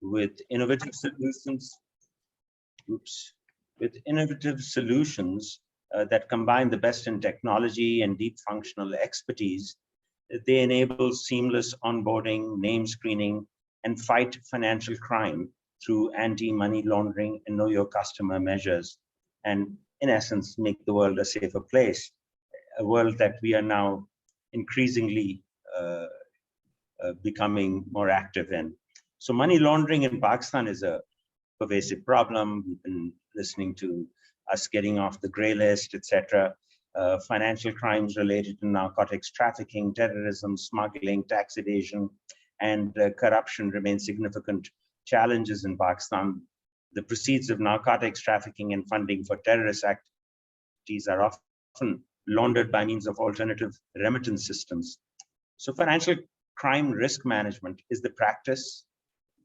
with innovative solutions. With innovative solutions that combine the best in technology and deep functional expertise. They enable seamless onboarding, name screening, and fight financial crime through anti-money laundering and know your customer measures, and in essence, make the world a safer place, a world that we are now increasingly becoming more active in. So money laundering in Pakistan is a pervasive problem. We've been listening to us getting off the gray list, etc. Financial crimes related to narcotics trafficking, terrorism, smuggling, tax evasion, and corruption remain significant challenges in Pakistan. The proceeds of narcotics trafficking and funding for terrorist activities are often laundered by means of alternative remittance systems. So financial crime risk management is the practice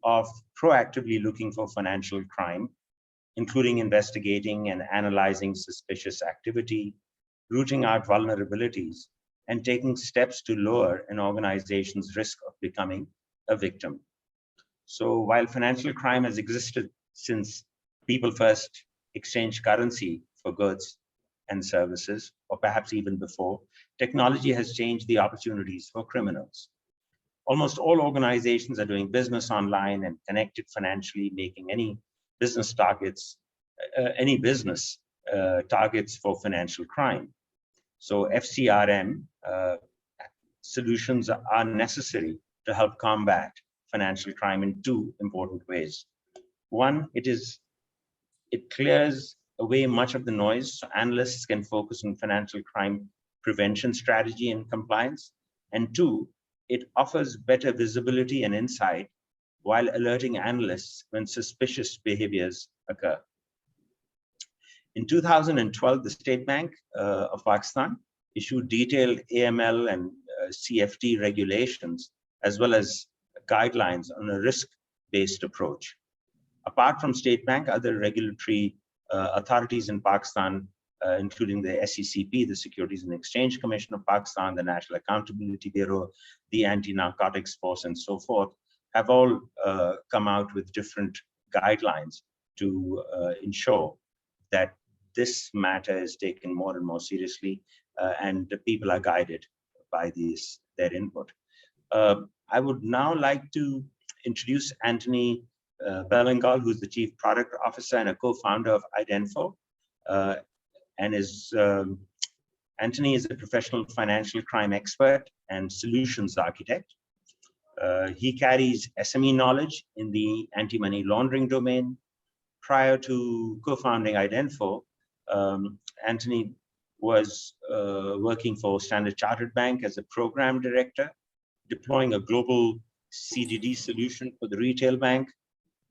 of proactively looking for financial crime, including investigating and analyzing suspicious activity, rooting out vulnerabilities, and taking steps to lower an organization's risk of becoming a victim. So while financial crime has existed since people first exchanged currency for goods and services, or perhaps even before, technology has changed the opportunities for criminals. Almost all organizations are doing business online and connected financially, making any business targets for financial crime. So FCRM solutions are necessary to help combat financial crime in two important ways. One, it clears away much of the noise, so analysts can focus on financial crime prevention strategy and compliance. And two, it offers better visibility and insight while alerting analysts when suspicious behaviors occur. In 2012, the State Bank of Pakistan issued detailed AML and CFT regulations, as well as guidelines on a risk-based approach. Apart from State Bank, other regulatory authorities in Pakistan, including the SECP, the Securities and Exchange Commission of Pakistan, the National Accountability Bureau, the Anti-Narcotics Force, and so forth, have all come out with different guidelines to ensure that this matter is taken more and more seriously, and the people are guided by their input. I would now like to introduce Anthony Bellinghall, who's the Chief Product Officer and a co-founder of Idenfo. Anthony is a professional financial crime expert and solutions architect. He carries SME knowledge in the anti-money laundering domain. Prior to co-founding Idenfo, Anthony was working for Standard Chartered Bank as a program director, deploying a global CDD solution for the retail bank.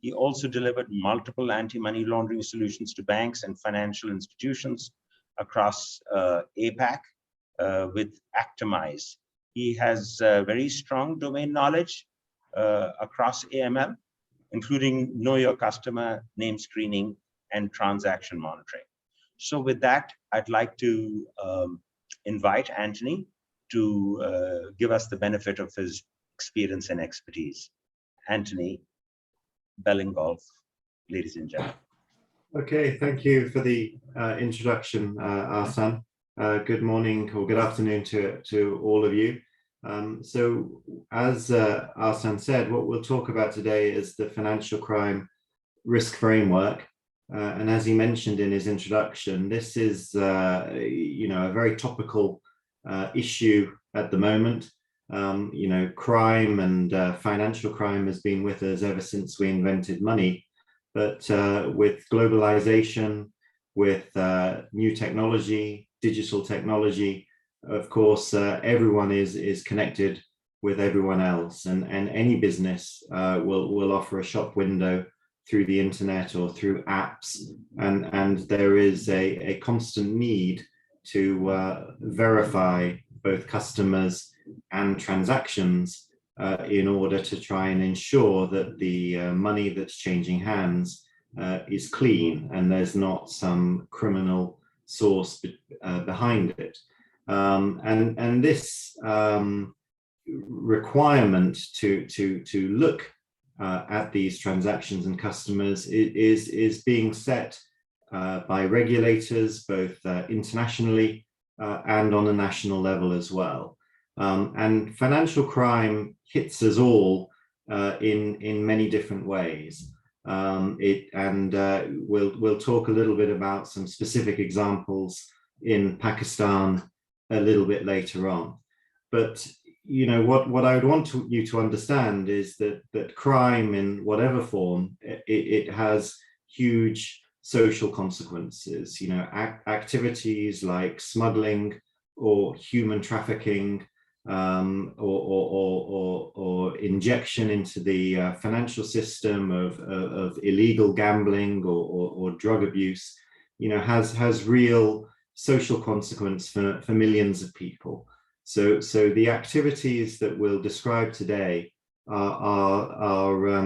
He also delivered multiple anti-money laundering solutions to banks and financial institutions across APAC with Actimize. He has very strong domain knowledge across AML, including know your customer, name screening, and transaction monitoring. So with that, I'd like to invite Anthony to give us the benefit of his experience and expertise. Anthony Bellinghall, ladies and gentlemen. Okay, thank you for the introduction, Arsan. Good morning or good afternoon to all of you. So as Arsan said, what we'll talk about today is the financial crime risk framework. And as he mentioned in his introduction, this is a very topical issue at the moment. Crime and financial crime has been with us ever since we invented money. But with globalization, with new technology, digital technology, of course, everyone is connected with everyone else, and any business will offer a shop window through the internet or through apps, and there is a constant need to verify both customers and transactions in order to try and ensure that the money that's changing hands is clean and there's not some criminal source behind it. And this requirement to look at these transactions and customers is being set by regulators, both internationally and on a national level as well. And financial crime hits us all in many different ways. We'll talk a little bit about some specific examples in Pakistan a little bit later on. But you know what I would want you to understand is that crime in whatever form it has huge social consequences. You know, activities like smuggling or human trafficking or injection into the financial system of illegal gambling or drug abuse, you know, has real social consequence for millions of people. So the activities that we'll describe today are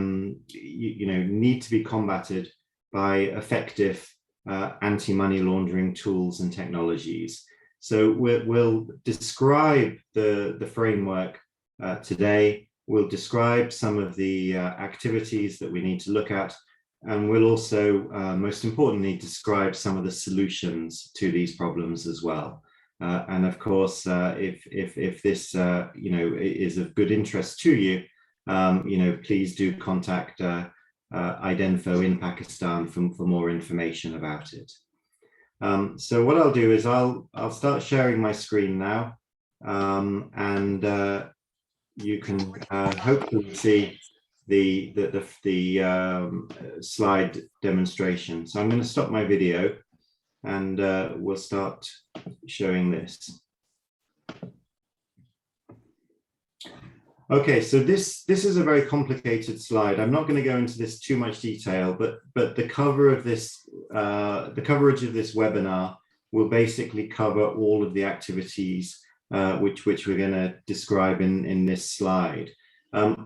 you know, need to be combated by effective anti-money laundering tools and technologies. So we'll describe the framework today. We'll describe some of the activities that we need to look at, and we'll also, most importantly, describe some of the solutions to these problems as well. And of course, if this you know, is of good interest to you, you know, please do contact Idenfo in Pakistan for more information about it. So what I'll do is I'll start sharing my screen now, and you can hopefully see the slide demonstration. So I'm going to stop my video, and we'll start showing this. Okay, so this is a very complicated slide. I'm not going to go into this too much detail, but the cover of this, the coverage of this webinar will basically cover all of the activities which we're going to describe in this slide.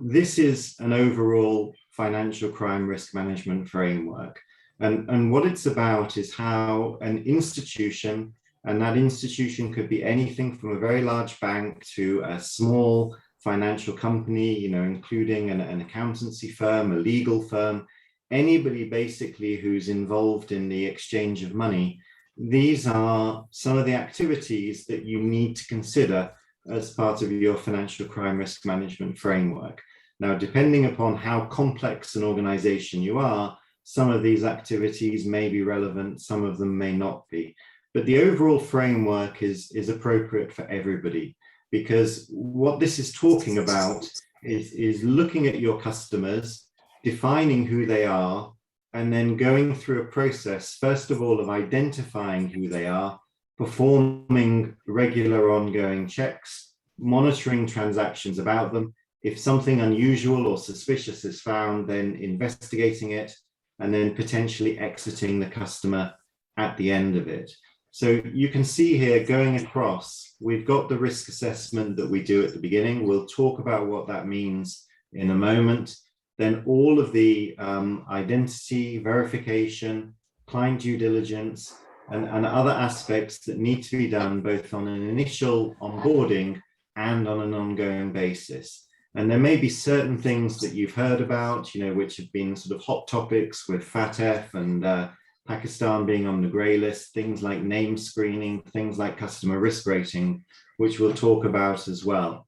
This is an overall financial crime risk management framework, and what it's about is how an institution, and that institution could be anything from a very large bank to a small financial company, you know, including an accountancy firm, a legal firm, anybody basically who's involved in the exchange of money. These are some of the activities that you need to consider as part of your financial crime risk management framework. Now, depending upon how complex an organization you are, some of these activities may be relevant, some of them may not be. But the overall framework is appropriate for everybody, because what this is talking about is looking at your customers, defining who they are, and then going through a process, first of all, of identifying who they are, performing regular ongoing checks, monitoring transactions about them. If something unusual or suspicious is found, then investigating it, and then potentially exiting the customer at the end of it. So you can see here going across, we've got the risk assessment that we do at the beginning. We'll talk about what that means in a moment. Then all of the identity verification, client due diligence, and other aspects that need to be done both on an initial onboarding and on an ongoing basis. And there may be certain things that you've heard about, you know, which have been sort of hot topics with FATF and Pakistan being on the grey list, things like name screening, things like customer risk rating, which we'll talk about as well.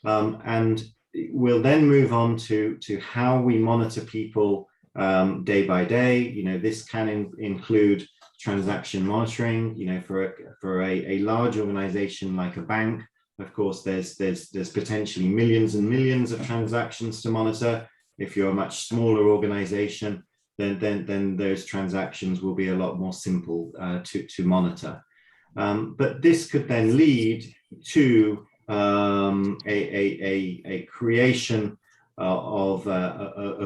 And we'll then move on to how we monitor people day by day. You know, this can include transaction monitoring. You know, for a large organization like a bank, of course, there's potentially millions and millions of transactions to monitor. If you're a much smaller organization, then those transactions will be a lot more simple to monitor. But this could then lead to a creation of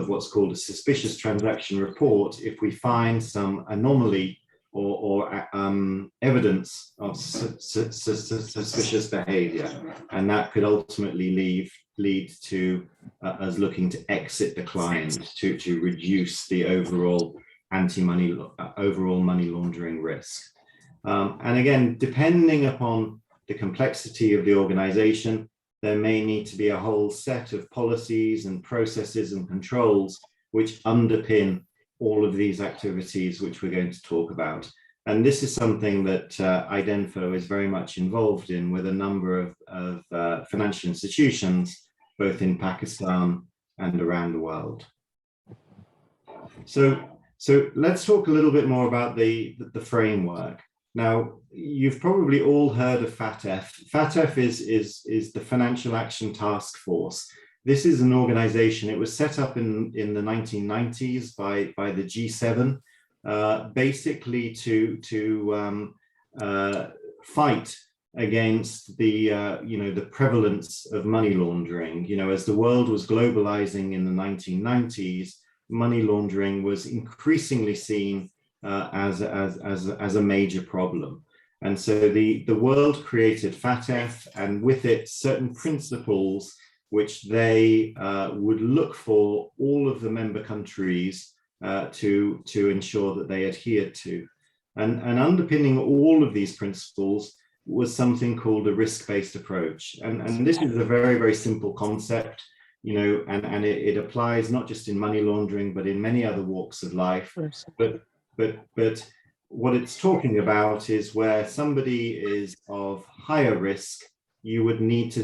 what's called a suspicious transaction report if we find some anomaly or evidence of suspicious behavior, and that could ultimately lead to us looking to exit the client to reduce the overall money laundering risk. And again, depending upon the complexity of the organization, there may need to be a whole set of policies and processes and controls which underpin all of these activities which we're going to talk about. And this is something that Idenfo is very much involved in with a number of financial institutions, both in Pakistan and around the world. So let's talk a little bit more about the framework. Now, you've probably all heard of FATF. FATF is the Financial Action Task Force. This is an organization, it was set up in the 1990s by the G7, basically to fight against the the prevalence of money laundering. As the world was globalizing in the 1990s, money laundering was increasingly seen as a major problem. And so the world created FATF, and with it certain principles which they would look for all of the member countries to ensure that they adhered to. And underpinning all of these principles was something called a risk-based approach. And this is a very, very simple concept, and it applies not just in money laundering, but in many other walks of life. But what it's talking about is where somebody is of higher risk, you would need to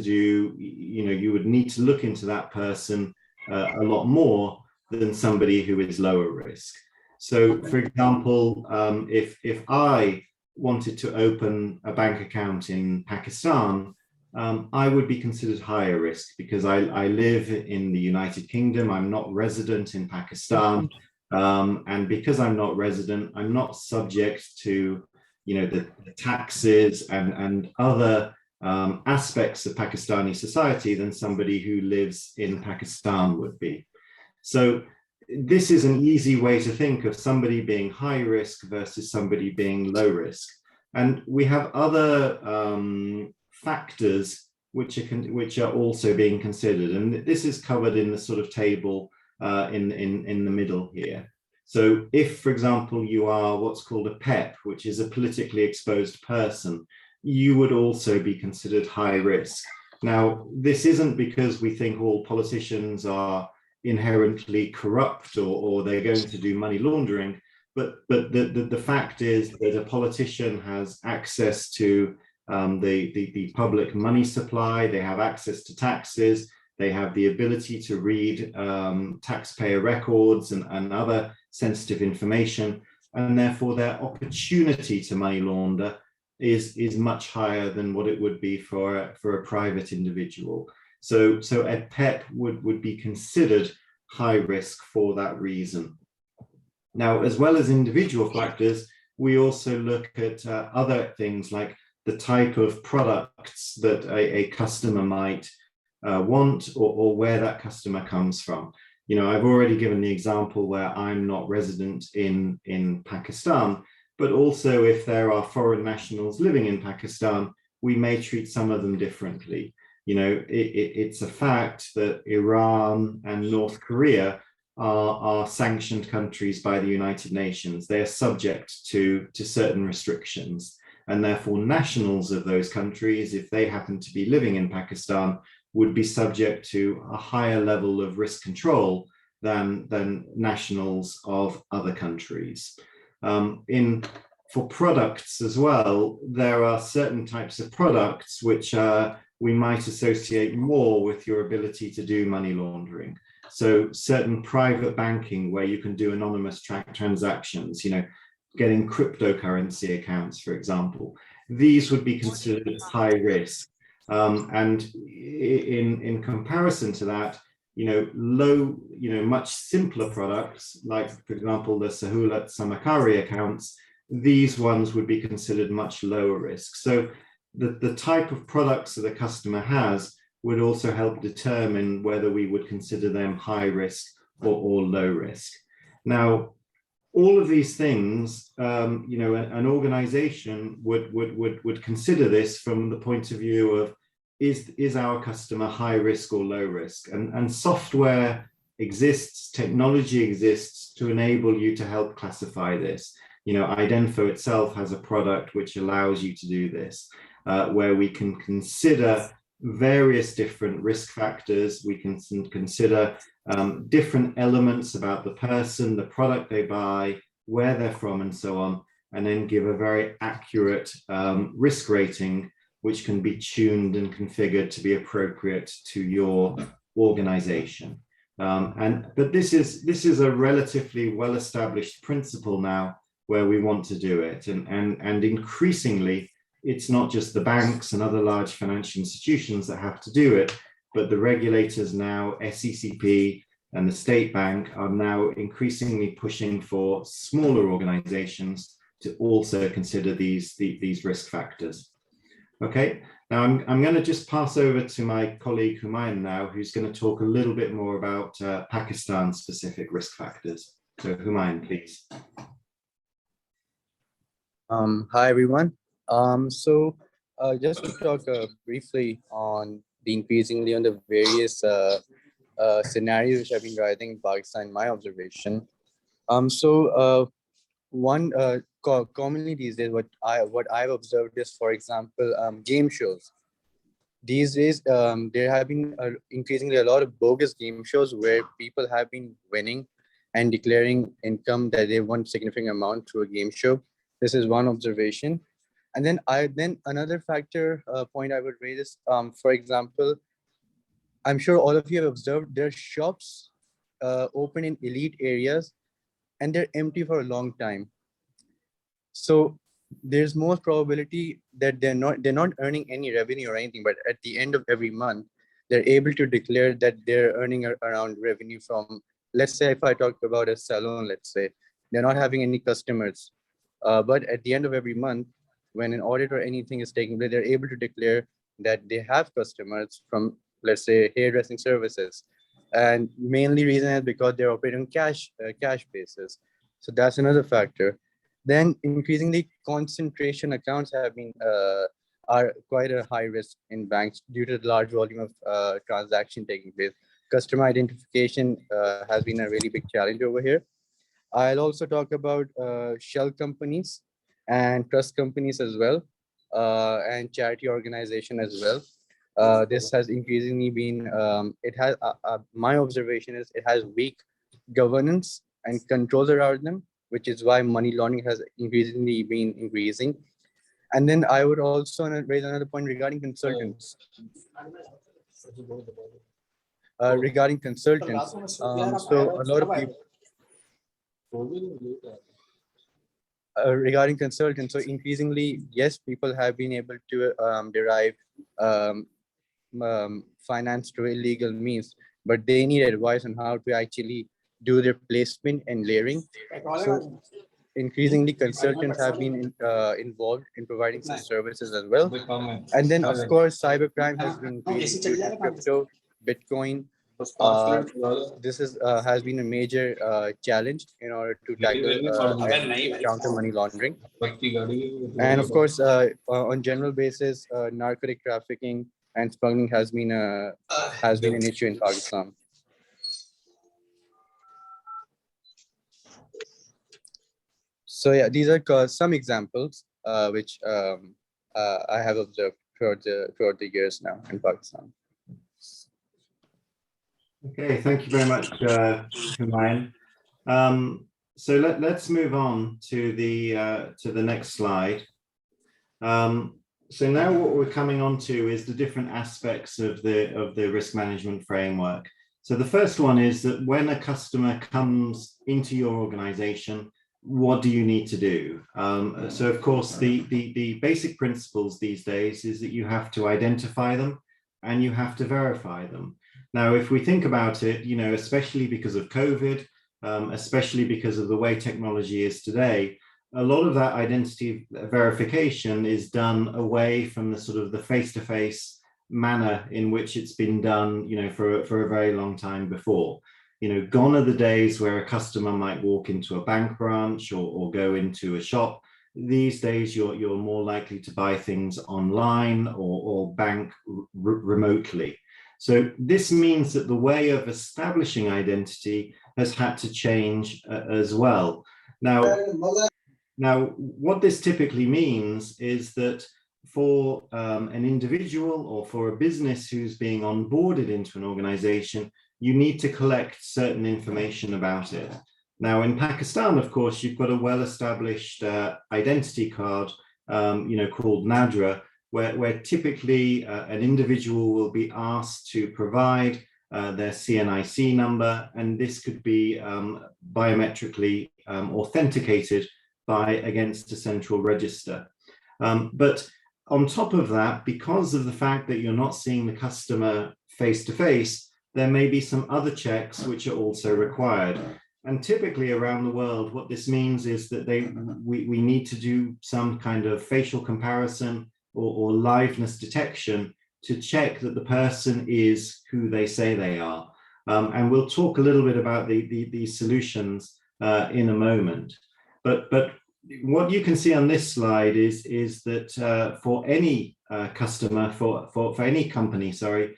look into that person a lot more than somebody who is lower risk. So, for example, if I wanted to open a bank account in Pakistan, I would be considered higher risk because I live in the United Kingdom. I'm not resident in Pakistan. And because I'm not resident, I'm not subject to, the taxes and other aspects of Pakistani society than somebody who lives in Pakistan would be. So this is an easy way to think of somebody being high risk versus somebody being low risk. And we have other factors which are also being considered. And this is covered in the sort of table in the middle here. So if, for example, you are what's called a PEP, which is a politically exposed person, you would also be considered high risk. Now, this isn't because we think all politicians are inherently corrupt or they're going to do money laundering, but the fact is that a politician has access to the public money supply, they have access to taxes, they have the ability to read taxpayer records and other sensitive information, and therefore their opportunity to money launder is much higher than what it would be for a private individual. So a PEP would be considered high risk for that reason. Now, as well as individual factors, we also look at other things like the type of products that a customer might want or where that customer comes from. I've already given the example where I'm not resident in Pakistan, but also if there are foreign nationals living in Pakistan, we may treat some of them differently. It's a fact that Iran and North Korea are sanctioned countries by the United Nations. They are subject to certain restrictions, and therefore nationals of those countries, if they happen to be living in Pakistan, would be subject to a higher level of risk control than nationals of other countries. For products as well, there are certain types of products which we might associate more with your ability to do money laundering. So certain private banking where you can do anonymous transactions, getting cryptocurrency accounts, for example, these would be considered high risk. And in comparison to that, much simpler products, like, for example, the Sahulat Samakari accounts, these ones would be considered much lower risk. So the type of products that a customer has would also help determine whether we would consider them high risk or low risk. Now, all of these things, an organization would consider this from the point of view of, is our customer high risk or low risk? And software exists, technology exists to enable you to help classify this. Idenfo itself has a product which allows you to do this, where we can consider various different risk factors. We can consider different elements about the person, the product they buy, where they're from, and so on, and then give a very accurate risk rating, which can be tuned and configured to be appropriate to your organization. But this is a relatively well-established principle now where we want to do it, and increasingly it's not just the banks and other large financial institutions that have to do it, but the regulators now, SECP and the State Bank, are now increasingly pushing for smaller organizations to also consider these risk factors. Okay, now I'm going to just pass over to my colleague Humayun now, who's going to talk a little bit more about Pakistan-specific risk factors. So Humayun, please. Hi, everyone. Just to talk briefly on the increasingly on the various scenarios which have been rising in Pakistan, my observation. One commonly these days, what I've observed is, for example, game shows. These days, there have been increasingly a lot of bogus game shows where people have been winning and declaring income that they won significant amount through a game show. This is one observation. And then another factor point I would raise is, for example, I'm sure all of you have observed there are shops open in elite areas and they're empty for a long time. So there's more probability that they're not earning any revenue or anything, but at the end of every month, they're able to declare that they're earning around revenue from, let's say if I talk about a salon, let's say, they're not having any customers. But at the end of every month, when an audit or anything is taking place, they're able to declare that they have customers from, let's say, hairdressing services. And mainly reason is because they're operating cash basis. So that's another factor. Then increasingly concentration accounts have been are quite a high risk in banks due to the large volume of transaction taking place. Customer identification has been a really big challenge over here. I'll also talk about shell companies and trust companies as well, and charity organization as well. This has increasingly been, my observation is it has weak governance and controls around them, which is why money laundering has increasingly been increasing. And then I would also raise another point regarding consultants. Regarding consultants, so a lot of people, regarding consultants, so increasingly, yes, people have been able to derive finance through illegal means, but they need advice on how to actually do their placement and layering. So increasingly, consultants have been involved in providing some services as well. And then, of course, cybercrime has been increasing due to crypto, Bitcoin. This has been a major challenge in order to tackle and counter money laundering. And of course, on general basis, narcotic trafficking and smuggling has been an issue in Pakistan. So yeah, these are some examples which I have observed throughout the years now in Pakistan. Okay, thank you very much, Humayun. So let's move on to the next slide. So now what we're coming on to is the different aspects of the risk management framework. So the first one is that when a customer comes into your organization, what do you need to do? So of course, the basic principles these days is that you have to identify them and you have to verify them. Now, if we think about it, you know, especially because of COVID, especially because of the way technology is today, a lot of that identity verification is done away from the sort of the face-to-face manner in which it's been done, you know, for a very long time before. You know, gone are the days where a customer might walk into a bank branch or go into a shop. These days, you're more likely to buy things online or bank remotely. So this means that the way of establishing identity has had to change as well. Now, what this typically means is that for an individual or for a business who's being onboarded into an organization, you need to collect certain information about it. Now, in Pakistan, of course, you've got a well-established identity card, called NADRA, where typically an individual will be asked to provide their CNIC number, and this could be biometrically authenticated against a central register. But on top of that, because of the fact that you're not seeing the customer face to face, there may be some other checks which are also required. And typically around the world, what this means is that we need to do some kind of facial comparison or liveness detection to check that the person is who they say they are. And we'll talk a little bit about these solutions in a moment. But what you can see on this slide is that for any customer, for any company, sorry,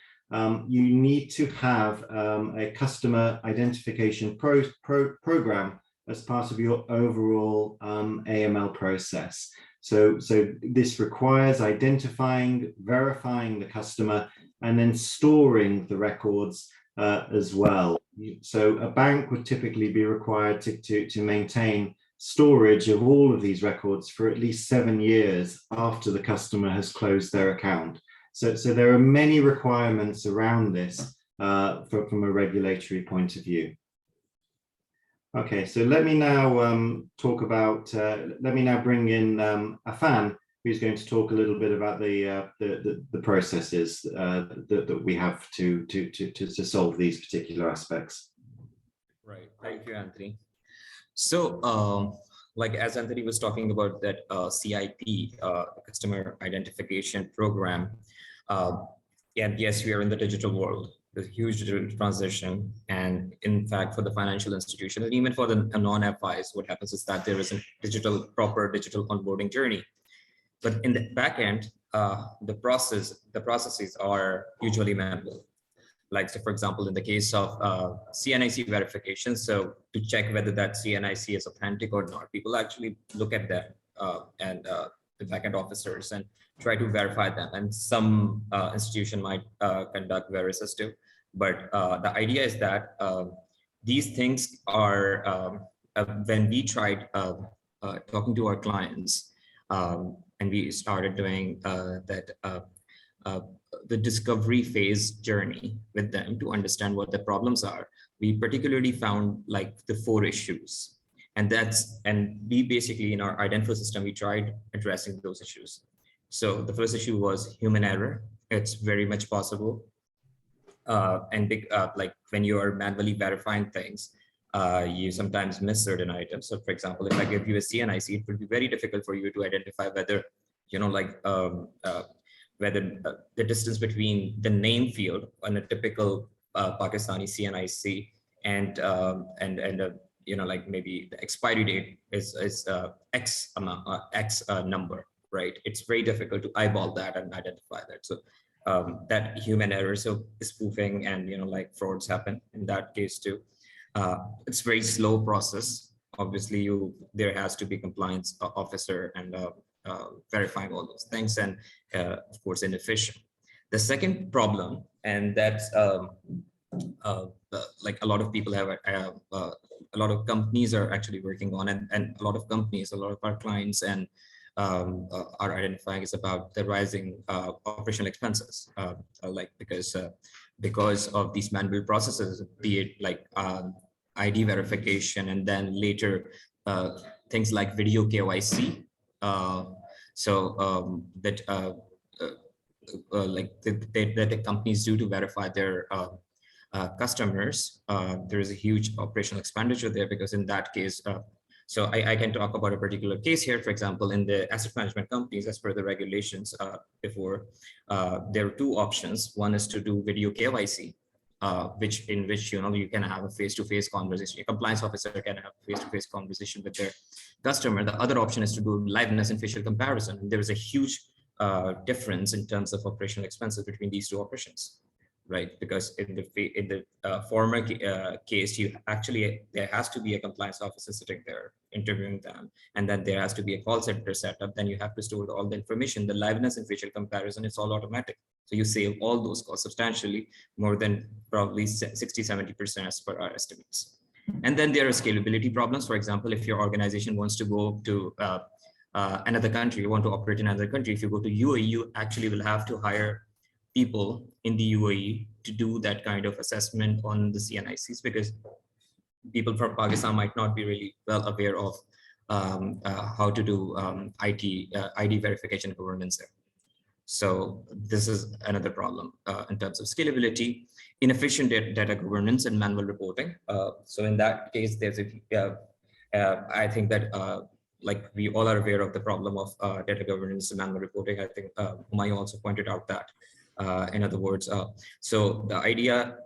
you need to have a customer identification program as part of your overall AML process. So this requires identifying, verifying the customer, and then storing the records as well. So a bank would typically be required to maintain storage of all of these records for at least 7 years after the customer has closed their account. So there are many requirements around this from a regulatory point of view. Okay, so let me now talk about, let me now bring in Afan, who's going to talk a little bit about the processes that we have to solve these particular aspects. Right, thank you, Anthony. So, like as Anthony was talking about that CIP, Customer Identification Program, and yes, we are in the digital world. There's a huge digital transition, and in fact, for the financial institution and even for the non-FIs, what happens is that there is a proper digital onboarding journey. But in the back end, the processes are usually manual. Like, so for example, in the case of CNIC verification, so to check whether that CNIC is authentic or not, people actually look at that and the backend officers and try to verify them. And some institution might conduct veriassistive. But the idea is that these things are, when we tried talking to our clients, and we started doing the discovery phase journey with them to understand what the problems are, we particularly found like the 4 issues. And we basically in our identifier system, we tried addressing those issues. So the first issue was human error. It's very much possible. Like when you are manually verifying things, you sometimes miss certain items. So for example, if I give you a CNIC, it would be very difficult for you to identify whether, whether the distance between the name field on a typical Pakistani CNIC and like maybe the expiry date is X amount, X number, right? It's very difficult to eyeball that and identify that. So that human error, so spoofing and like frauds happen in that case too. It's very slow process. Obviously, there has to be compliance officer and verifying all those things, and of course inefficient. The second problem, and that's like a lot of people have a lot of companies are actually working on, and a lot of companies, a lot of our clients and are identifying is about the rising operational expenses, like because of these manual processes, be it like ID verification, and then later things like video KYC. Like that the companies do to verify their customers, there is a huge operational expenditure there, because in that case, so I can talk about a particular case here. For example, in the asset management companies, as per the regulations before, there are 2 options. One is to do video KYC, in which you can have a face-to-face conversation. A compliance officer can have a face-to-face conversation with their customer. The other option is to do liveness and facial comparison. And there is a huge difference in terms of operational expenses between these 2 operations, right? Because in the former case, you actually, there has to be a compliance officer sitting there interviewing them, and then there has to be a call center set up. Then you have to store all the information, the liveness and facial comparison. It's all automatic. So you save all those costs substantially, more than probably 60-70% as per our estimates. And then there are scalability problems. For example, if your organization wants to go to another country, you want to operate in another country, if you go to UAE, you actually will have to hire people in the UAE to do that kind of assessment on the CNICs, because people from Pakistan might not be really well aware of how to do ID verification governance there. So this is another problem in terms of scalability, inefficient data governance and manual reporting. So in that case, there's I think that like we all are aware of the problem of data governance and manual reporting. I think Humayun also pointed out that. In other words, so the idea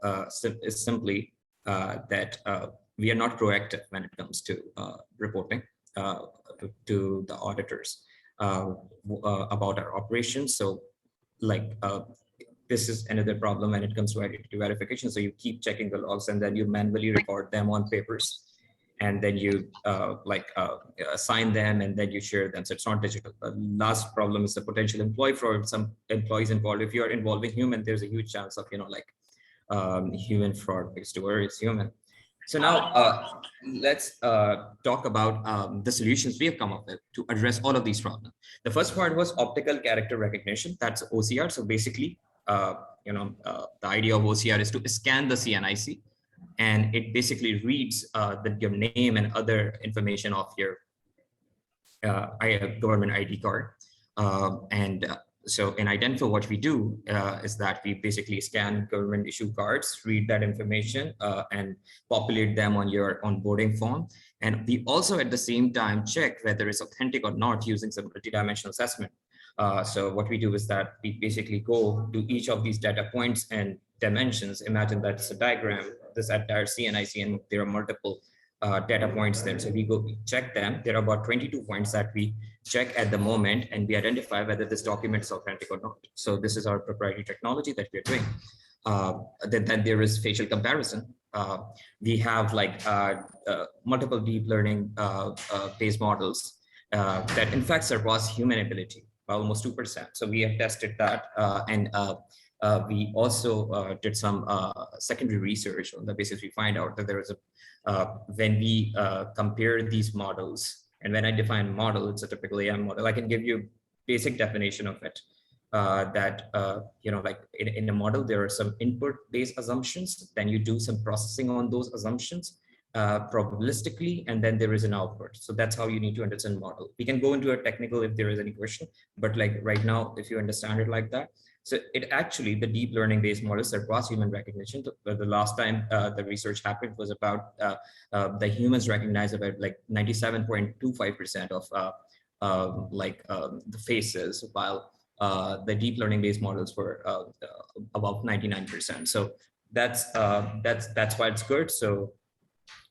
is simply that we are not proactive when it comes to reporting to the auditors about our operations. So like this is another problem when it comes to identity verification. So you keep checking the logs and then you manually record them on papers, and then you assign them and then you share them. So it's not digital. The last problem is the potential employee fraud. Some employees involved, if you are involving human, there's a huge chance of, human fraud, because to err is human. So now let's talk about the solutions we have come up with to address all of these problems. The first part was optical character recognition. That's OCR. So basically, the idea of OCR is to scan the CNIC, and it basically reads your name and other information of your government ID card. So in Identify, what we do is that we basically scan government issue cards, read that information, and populate them on your onboarding form. And we also at the same time check whether it's authentic or not using some multidimensional assessment. So what we do is that we basically go to each of these data points and dimensions. Imagine that's a diagram, this entire CNIC, and there are multiple data points there. So we check them. There are about 22 points that we check at the moment, and we identify whether this document is authentic or not. So this is our proprietary technology that we're doing. Then there is facial comparison. We have multiple deep learning based models that in fact surpass human ability by almost 2%. So we have tested that, and we also did some secondary research. On the basis, we find out that there is when we compare these models, and when I define model, it's a typical AI model. I can give you basic definition of it. In a model, there are some input-based assumptions. Then you do some processing on those assumptions probabilistically, and then there is an output. So that's how you need to understand model. We can go into a technical if there is any question, but like right now, if you understand it like that. So it actually, the deep learning based models surpass human recognition. The last time the research happened was about the humans recognize about like 97.25% of the faces, while the deep learning based models were about 99%. So that's why it's good. So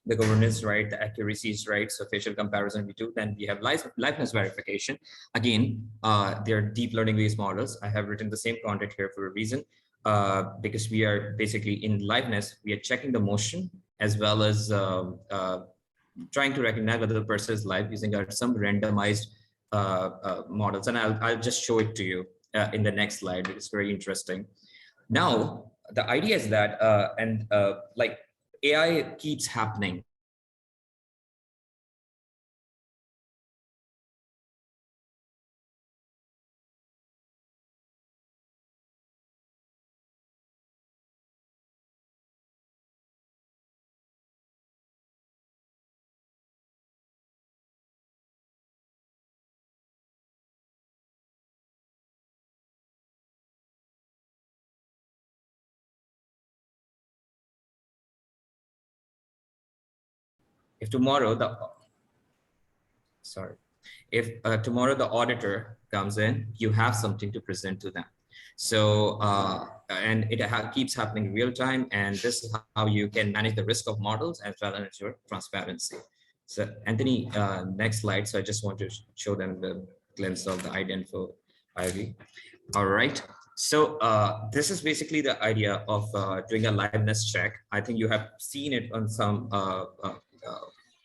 the governance right, the accuracy is right. So facial comparison we do. Then we have liveness verification. Again, they're deep learning based models. I have written the same content here for a reason, because we are basically in liveness, we are checking the motion as well as trying to recognize whether the person is live using some randomized models. And I'll just show it to you in the next slide. It's very interesting. Now, the idea is that, AI keeps happening. If tomorrow tomorrow the auditor comes in, you have something to present to them. So and it keeps happening real time, and this is how you can manage the risk of models as well as your transparency. So Anthony, next slide. So I just want to show them the glimpse of the Identify IV. All right. So this is basically the idea of doing a liveness check. I think you have seen it on some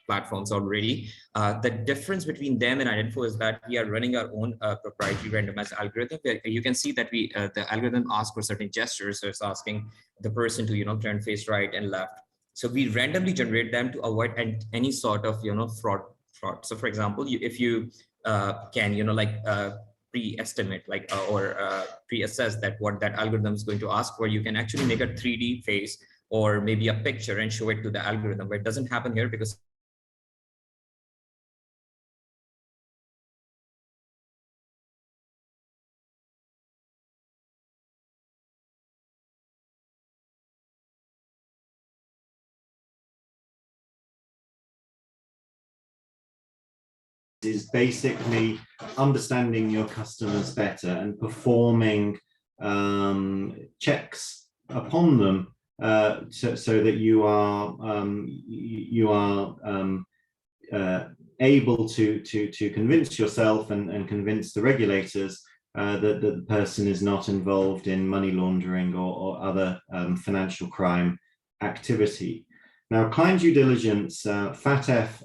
platforms already. The difference between them and Identifo is that we are running our own proprietary randomized algorithm. You can see that the algorithm asks for certain gestures. So it's asking the person to turn face right and left. So we randomly generate them to avoid any sort of fraud. So for example, if you can pre-estimate or pre-assess that what that algorithm is going to ask for, you can actually make a 3D face or maybe a picture and show it to the algorithm. But it doesn't happen here because is basically understanding your customers better and performing checks upon them so that you are able to convince yourself and convince the regulators that the person is not involved in money laundering or other financial crime activity. Now, client due diligence, FATF,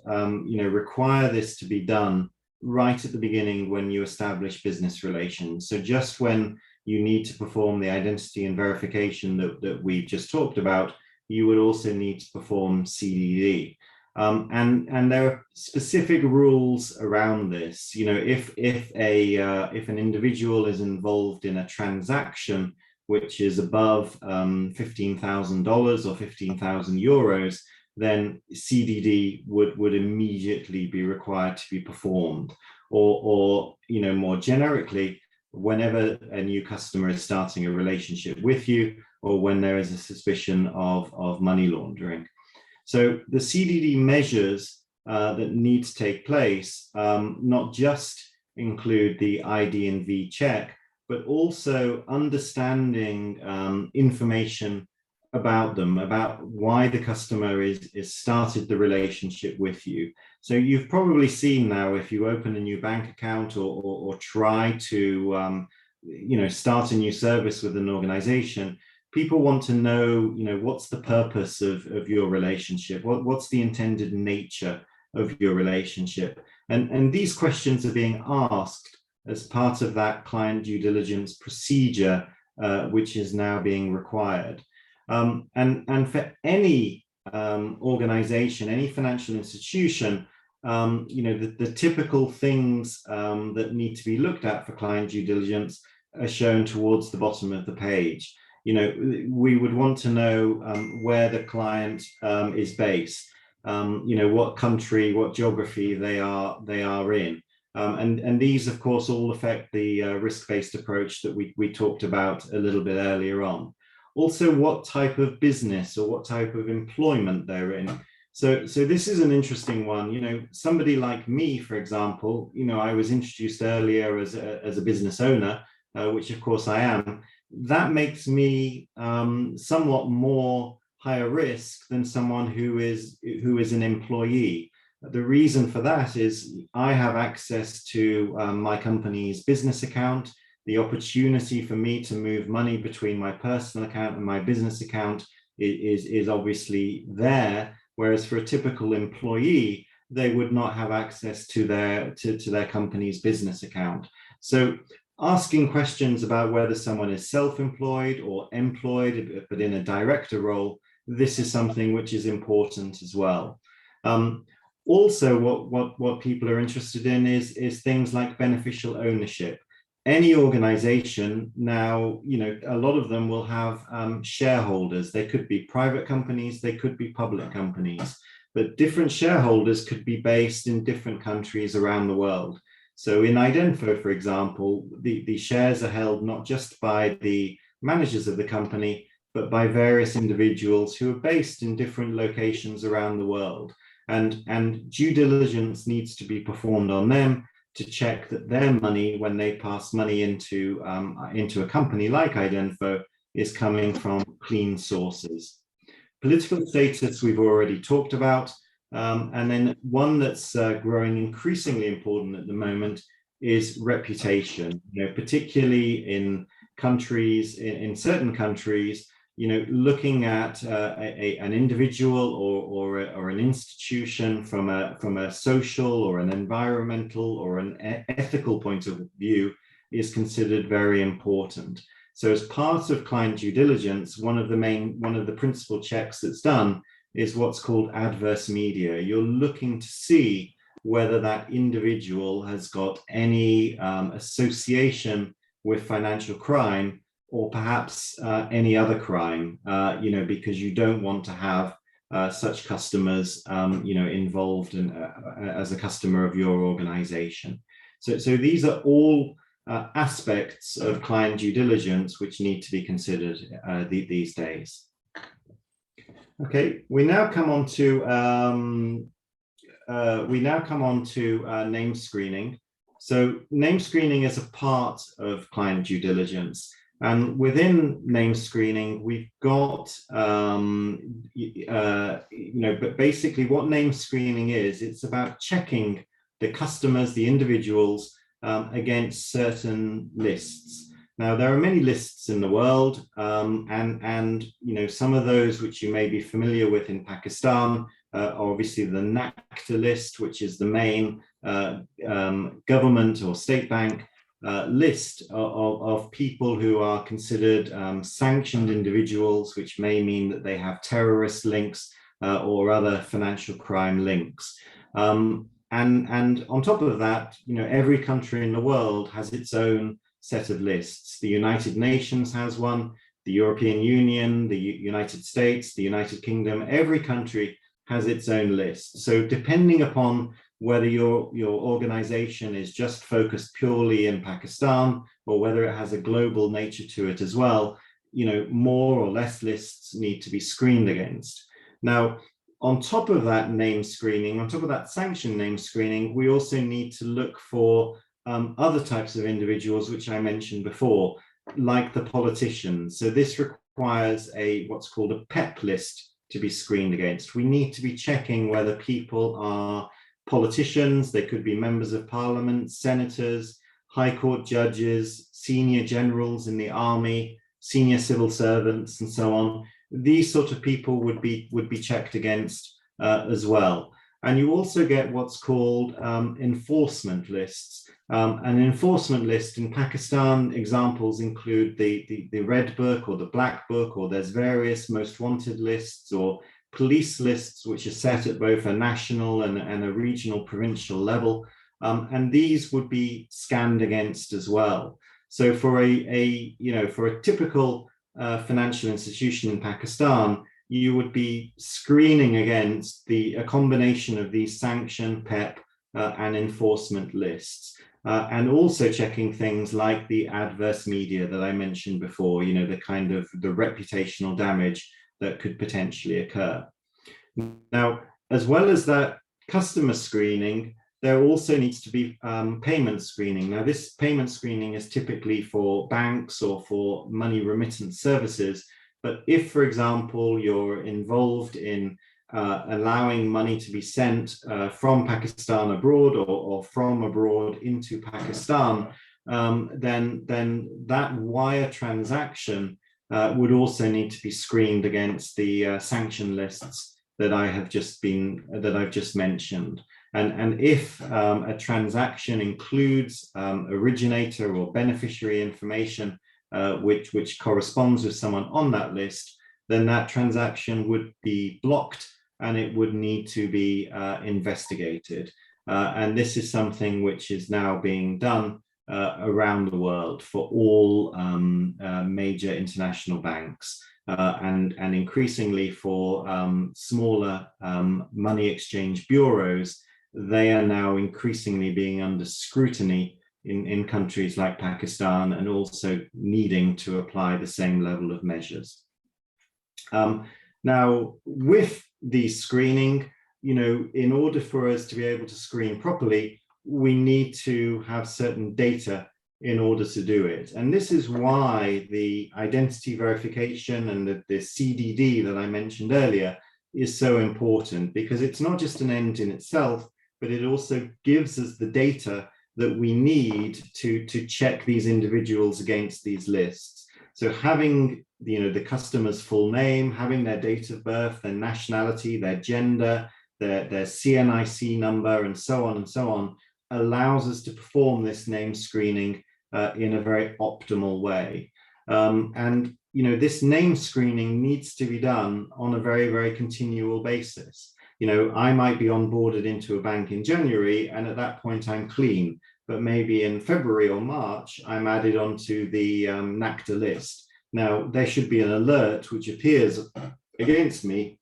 require this to be done right at the beginning when you establish business relations. So just when you need to perform the identity and verification that we've just talked about, you would also need to perform CDD. And there are specific rules around this. If an individual is involved in a transaction which is above $15,000 or 15,000 euros, then CDD would immediately be required to be performed. Or more generically, whenever a new customer is starting a relationship with you, or when there is a suspicion of money laundering. So the CDD measures that need to take place not just include the ID and V check, but also understanding information about them, about why the customer is started the relationship with you. So you've probably seen now, if you open a new bank account or try to start a new service with an organization, people want to know, what's the purpose of your relationship? What's the intended nature of your relationship? And these questions are being asked as part of that client due diligence procedure, which is now being required. And for any organization, any financial institution, the typical things that need to be looked at for client due diligence are shown towards the bottom of the page. We would want to know where the client is based, what country, what geography they are in. And these, of course, all affect the risk-based approach that we talked about a little bit earlier on. Also, what type of business or what type of employment they're in. So this is an interesting one. Somebody like me, for example, I was introduced earlier as a business owner, which of course I am. That makes me somewhat more higher risk than someone who is an employee. The reason for that is I have access to my company's business account. The opportunity for me to move money between my personal account and my business account is obviously there, whereas for a typical employee, they would not have access to their company's business account. So asking questions about whether someone is self-employed or employed, but in a director role, this is something which is important as well. Also, what people are interested in is things like beneficial ownership. Any organization now, a lot of them will have shareholders. They could be private companies, they could be public companies, but different shareholders could be based in different countries around the world. So in Identifo, for example, the shares are held not just by the managers of the company, but by various individuals who are based in different locations around the world. And due diligence needs to be performed on them to check that their money, when they pass money into a company like Identifo, is coming from clean sources. Political status we've already talked about. And then one that's growing increasingly important at the moment is reputation, particularly countries, in certain countries, looking at an individual or an institution from a social or an environmental or an ethical point of view is considered very important. So as part of client due diligence, one of the principal checks that's done is what's called adverse media. You're looking to see whether that individual has got any association with financial crime, or perhaps any other crime, because you don't want to have such customers, involved as a customer of your organization. So these are all aspects of client due diligence which need to be considered these days. Okay, we now come on to name screening. So name screening is a part of client due diligence. And within name screening, we've got, but basically what name screening is, it's about checking the customers, the individuals, against certain lists. Now, there are many lists in the world, and some of those which you may be familiar with in Pakistan are obviously the NACTA list, which is the main government or state bank list of people who are considered sanctioned individuals, which may mean that they have terrorist links or other financial crime links. And on top of that, every country in the world has its own set of lists. The United Nations has one, the European Union, the United States, the United Kingdom, every country has its own list. So depending upon whether your organization is just focused purely in Pakistan or whether it has a global nature to it as well, more or less lists need to be screened against. Now, on top of that name screening, on top of that sanction name screening, we also need to look for other types of individuals, which I mentioned before, like the politicians. So this requires what's called a PEP list to be screened against. We need to be checking whether people are politicians. They could be members of parliament, senators, high court judges, senior generals in the army, senior civil servants, and so on. These sort of people would be checked against as well. And you also get what's called enforcement lists. An enforcement list in Pakistan, examples include the red book or the black book, or there's various most wanted lists or police lists, which are set at both a national and a regional provincial level. And these would be scanned against as well. So for a typical financial institution in Pakistan, you would be screening against a combination of these sanction, PEP, and enforcement lists, and also checking things like the adverse media that I mentioned before, the kind of the reputational damage that could potentially occur. Now, as well as that customer screening, there also needs to be payment screening. Now, this payment screening is typically for banks or for money remittance services. But if, for example, you're involved in allowing money to be sent from Pakistan abroad or from abroad into Pakistan, then that wire transaction would also need to be screened against the sanction lists that I've just mentioned. And if a transaction includes originator or beneficiary information, which corresponds with someone on that list, then that transaction would be blocked and it would need to be investigated. And this is something which is now being done around the world for all major international banks, and increasingly for smaller money exchange bureaus. They are now increasingly being under scrutiny in countries like Pakistan, and also needing to apply the same level of measures. Now, with the screening, in order for us to be able to screen properly, we need to have certain data in order to do it. And this is why the identity verification and the CDD that I mentioned earlier is so important, because it's not just an end in itself, but it also gives us the data that we need to check these individuals against these lists. So having the customer's full name, having their date of birth, their nationality, their gender, their CNIC number, and so on, allows us to perform this name screening in a very optimal way. And this name screening needs to be done on a very, very continual basis. I might be onboarded into a bank in January, and at that point I'm clean. But maybe in February or March, I'm added onto the NACTA list. Now, there should be an alert which appears against me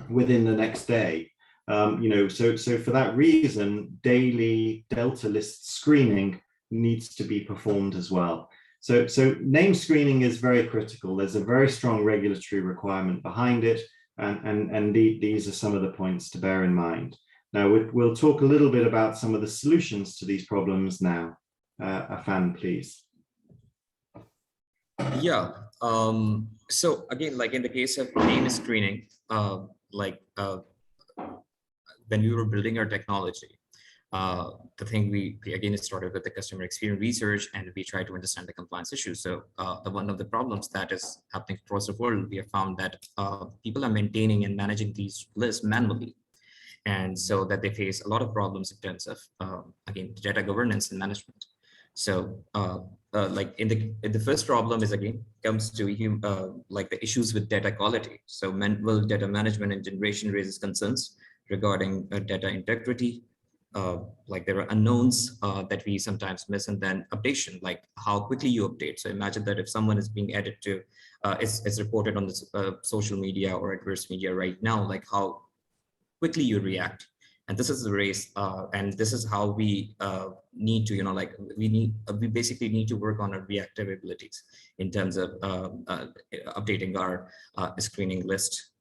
within the next day. So for that reason, daily Delta list screening needs to be performed as well. So name screening is very critical. There's a very strong regulatory requirement behind it, and these are some of the points to bear in mind. Now, we'll talk a little bit about some of the solutions to these problems now. Afan, please. Yeah. So again, like in the case of name screening, when we were building our technology, the thing we again started with the customer experience research, and we try to understand the compliance issues. So one of the problems that is happening across the world, we have found that people are maintaining and managing these lists manually. And so that they face a lot of problems in terms of, again, data governance and management. So like in the first problem is, again, comes to like the issues with data quality. So manual data management and generation raises concerns regarding data integrity. Like there are unknowns that we sometimes miss, and then updation, like how quickly you update. So imagine that if someone is being added to, it's reported on this social media or adverse media right now, like how quickly you react. And this is the race, and this is how we need to, we basically need to work on our reactive abilities in terms of updating our screening list.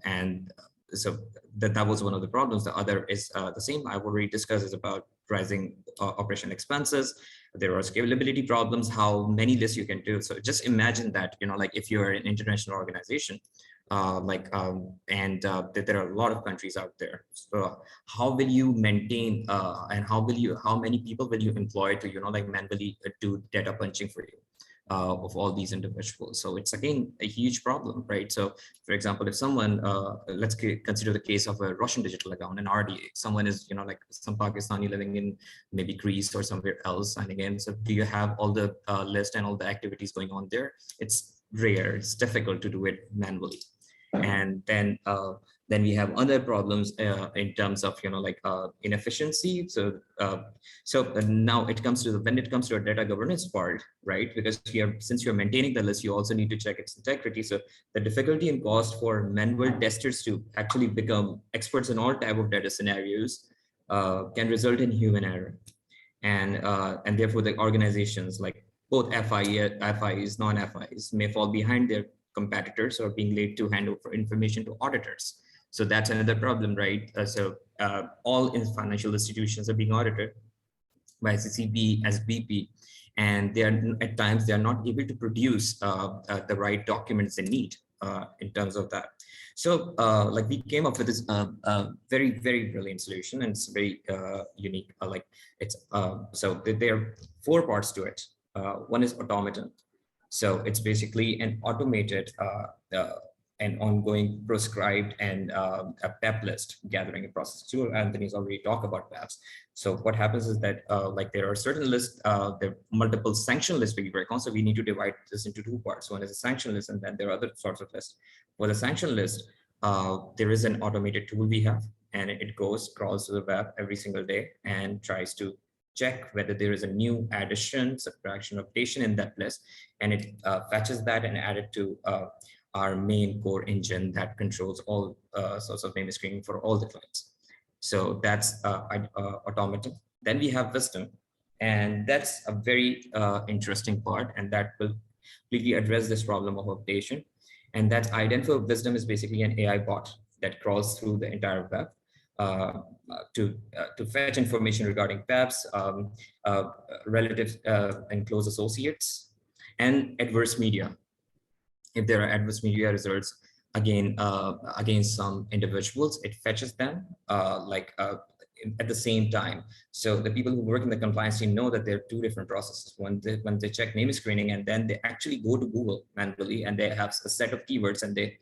And so that was one of the problems. The other is the same I've already discussed, is about rising operation expenses. There are scalability problems, how many lists you can do. So just imagine that, like if you're an international organization, there are a lot of countries out there. So how will you maintain and how many people will you employ to, manually do data punching for you of all these individuals? So it's again a huge problem, right? So for example, if someone, let's consider the case of a Russian digital account, an RDA, someone is, like some Pakistani living in maybe Greece or somewhere else. And again, so do you have all the list and all the activities going on there? It's rare, it's difficult to do it manually. And then we have other problems in terms of inefficiency. So now it comes to when it comes to a data governance part, right? Because since you're maintaining the list, you also need to check its integrity. So the difficulty and cost for manual testers to actually become experts in all type of data scenarios can result in human error, and therefore the organizations like both FIs, non-FIs may fall behind their competitors or being late to hand over information to auditors. So that's another problem, right? All in financial institutions are being audited by CCB, SBP, and at times they are not able to produce the right documents they need in terms of that. So like we came up with this very, very brilliant solution, and it's very unique. So there are 4 parts to it. One is automaton. So it's basically an automated and ongoing prescribed and a PEP list gathering a process. So Anthony's already talked about PEPs. So what happens is that like there are certain lists, there are multiple sanction lists we work on. So we need to divide this into 2 parts. One is a sanction list, and then there are other sorts of lists. For the sanction list, there is an automated tool we have, and it crawls to the web every single day and tries to check whether there is a new addition, subtraction, updation in that list, and it fetches that and add it to our main core engine that controls all sorts of name screening for all the clients. So that's automaton. Then we have wisdom, and that's a very interesting part, and that will completely address this problem of updation. And that's Identify Wisdom is basically an AI bot that crawls through the entire web to fetch information regarding PEPs, relatives and close associates, and adverse media. If there are adverse media results against some individuals, it fetches them at the same time. So the people who work in the compliance team know that there are two different processes. When they check name screening, and then they actually go to Google manually, and they have a set of keywords, and they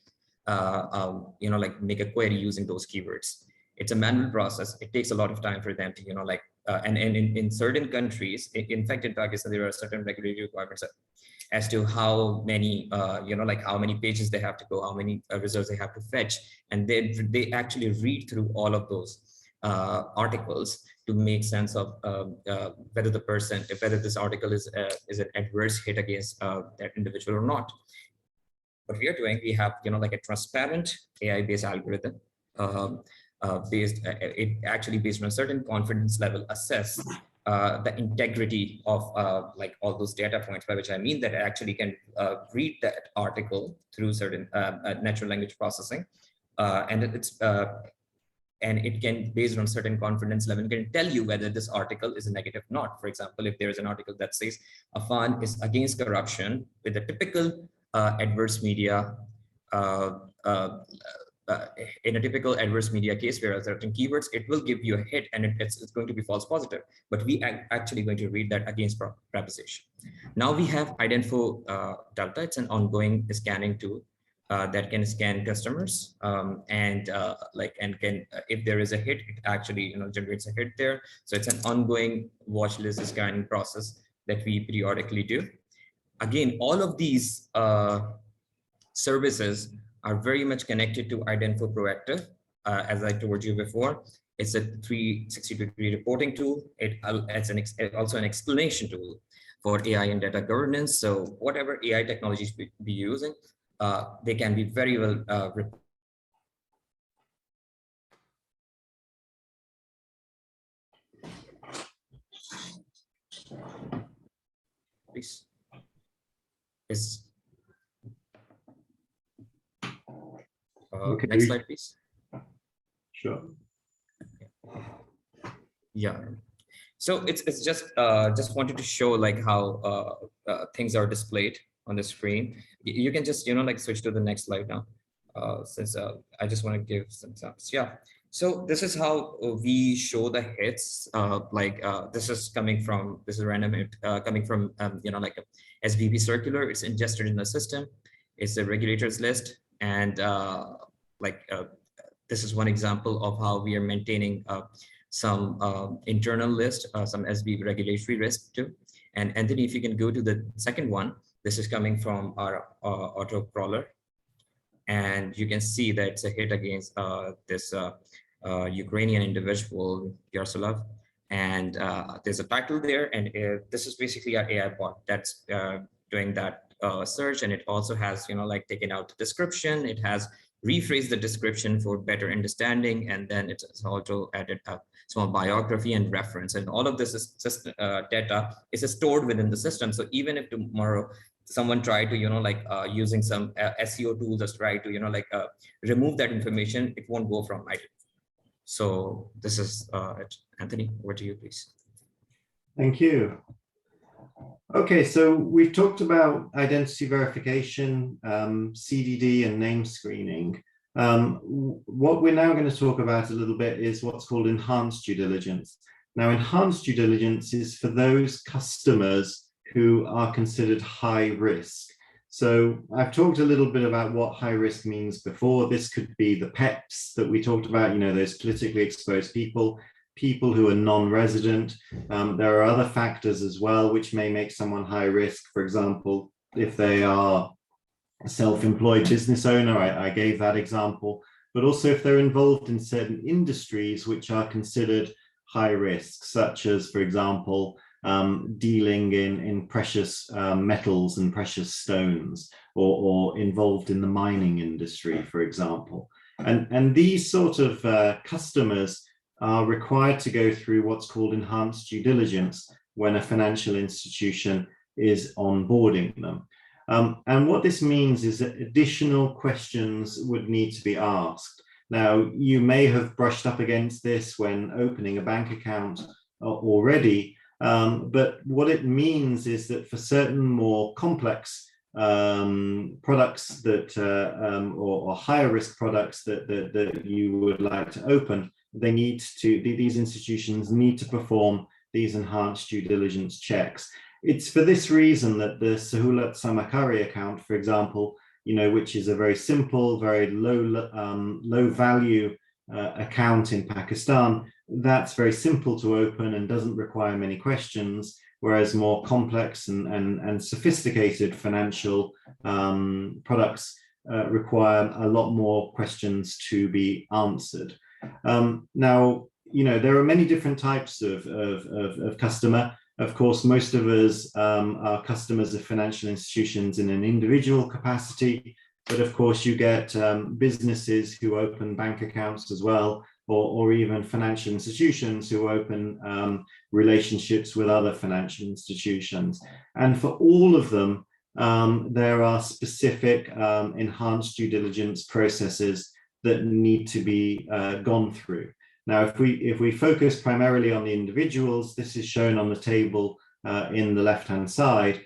like make a query using those keywords. It's a manual process. It takes a lot of time for them to and in certain countries, in fact in Pakistan, there are certain regulatory requirements as to how many how many pages they have to go, how many results they have to fetch, and they actually read through all of those articles to make sense of whether this article is an adverse hit against that individual or not. What we are doing, we have like a transparent AI-based algorithm based on a certain confidence level, assess the integrity of like all those data points, by which I mean that it actually can read that article through certain natural language processing, and it can, based on certain confidence level, can tell you whether this article is a negative or not. For example, if there is an article that says Afan is against corruption with a typical adverse media in a typical adverse media case where there are certain keywords, it will give you a hit, and it's going to be false positive. But we are actually going to read that against proposition. Now we have Identifo Delta. It's an ongoing scanning tool that can scan customers and can if there is a hit, it actually generates a hit there. So it's an ongoing watch list scanning process that we periodically do. Again, all of these services are very much connected to Identifo Proactive. As I told you before, it's a 360-degree reporting tool. It's also an explanation tool for AI and data governance. So whatever AI technologies we be using, they can be very well please. Okay. Next slide, please. Sure. Yeah. So it's just wanted to show like how things are displayed on the screen. You can just like switch to the next slide now, since I just want to give some examples. Yeah. So this is how we show the hits. This is random hit coming from like a SVP circular. It's ingested in the system. It's a regulators list, and this is one example of how we are maintaining some internal list, some SB regulatory risk too. And Anthony, if you can go to the second one, this is coming from our auto crawler, and you can see that it's a hit against this Ukrainian individual, Yaroslavl, and there's a title there, and this is basically our AI bot that's doing that search, and it also has taken out the description, it has rephrased the description for better understanding, and then it's also added a small biography and reference, and all of this is just data is stored within the system. So even if tomorrow someone try to using some SEO tools just try to remove that information, it won't go from it. So this is it. Anthony, over to you, please. Thank you. Okay, so we've talked about identity verification, CDD, and name screening. What we're now going to talk about a little bit is what's called enhanced due diligence. Now, enhanced due diligence is for those customers who are considered high risk. So I've talked a little bit about what high risk means before. This could be the PEPs that we talked about, those politically exposed people who are non-resident. There are other factors as well which may make someone high risk. For example, if they are a self-employed business owner, I gave that example, but also if they're involved in certain industries which are considered high risk, such as, for example, dealing in precious metals and precious stones, or involved in the mining industry, for example. And these sort of customers are required to go through what's called enhanced due diligence when a financial institution is onboarding them. And what this means is that additional questions would need to be asked. Now, you may have brushed up against this when opening a bank account already, but what it means is that for certain more complex products that or higher risk products that you would like to open, these institutions need to perform these enhanced due diligence checks. It's for this reason that the Sahulat Samakari account, for example, which is a very simple, very low value account in Pakistan, that's very simple to open and doesn't require many questions, whereas more complex and sophisticated financial products require a lot more questions to be answered. Now, there are many different types of customer. Of course, most of us are customers of financial institutions in an individual capacity, but of course you get businesses who open bank accounts as well, or even financial institutions who open relationships with other financial institutions. And for all of them, there are specific enhanced due diligence processes that need to be gone through. Now, if we focus primarily on the individuals, this is shown on the table in the left-hand side.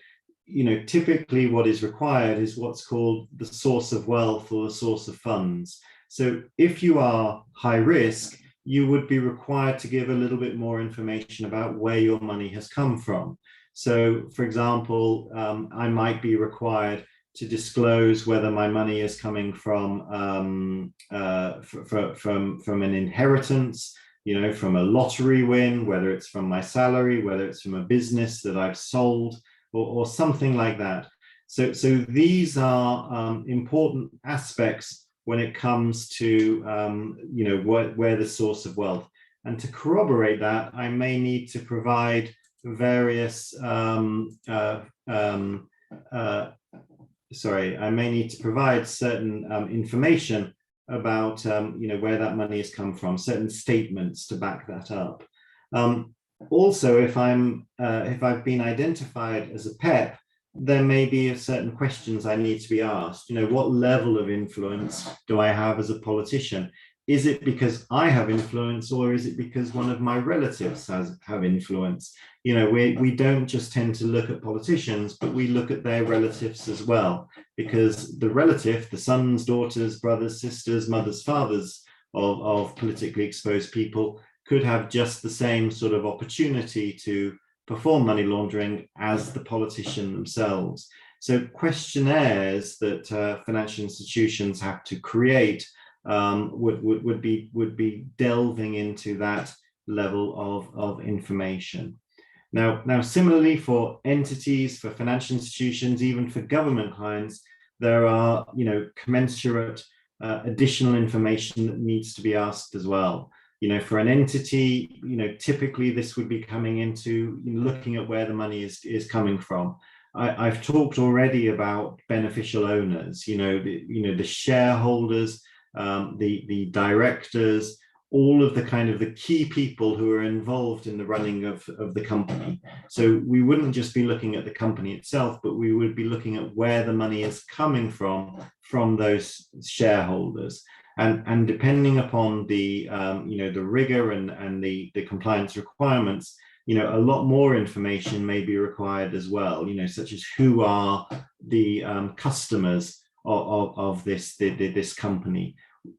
Typically what is required is what's called the source of wealth or the source of funds. So if you are high risk, you would be required to give a little bit more information about where your money has come from. So, for example, I might be required to disclose whether my money is coming from an inheritance, from a lottery win, whether it's from my salary, whether it's from a business that I've sold, or something like that. So these are important aspects when it comes to where the source of wealth. And to corroborate that, I may need to provide various I may need to provide certain information about where that money has come from, certain statements to back that up. Also, if I've been identified as a PEP, there may be certain questions I need to be asked. What level of influence do I have as a politician? Is it because I have influence, or is it because one of my relatives have influence? We don't just tend to look at politicians, but we look at their relatives as well, because the relative, the sons, daughters, brothers, sisters, mothers, fathers of politically exposed people could have just the same sort of opportunity to perform money laundering as the politician themselves. So questionnaires that financial institutions have to create would be delving into that level of information. Now, similarly for entities, for financial institutions, even for government clients, there are commensurate additional information that needs to be asked as well. For an entity, typically this would be coming into looking at where the money is coming from. I've talked already about beneficial owners, the shareholders, the directors, all of the key people who are involved in the running of the company. So we wouldn't just be looking at the company itself, but we would be looking at where the money is coming from those shareholders. And depending upon the the rigor and the compliance requirements, a lot more information may be required as well, such as who are the customers of this company,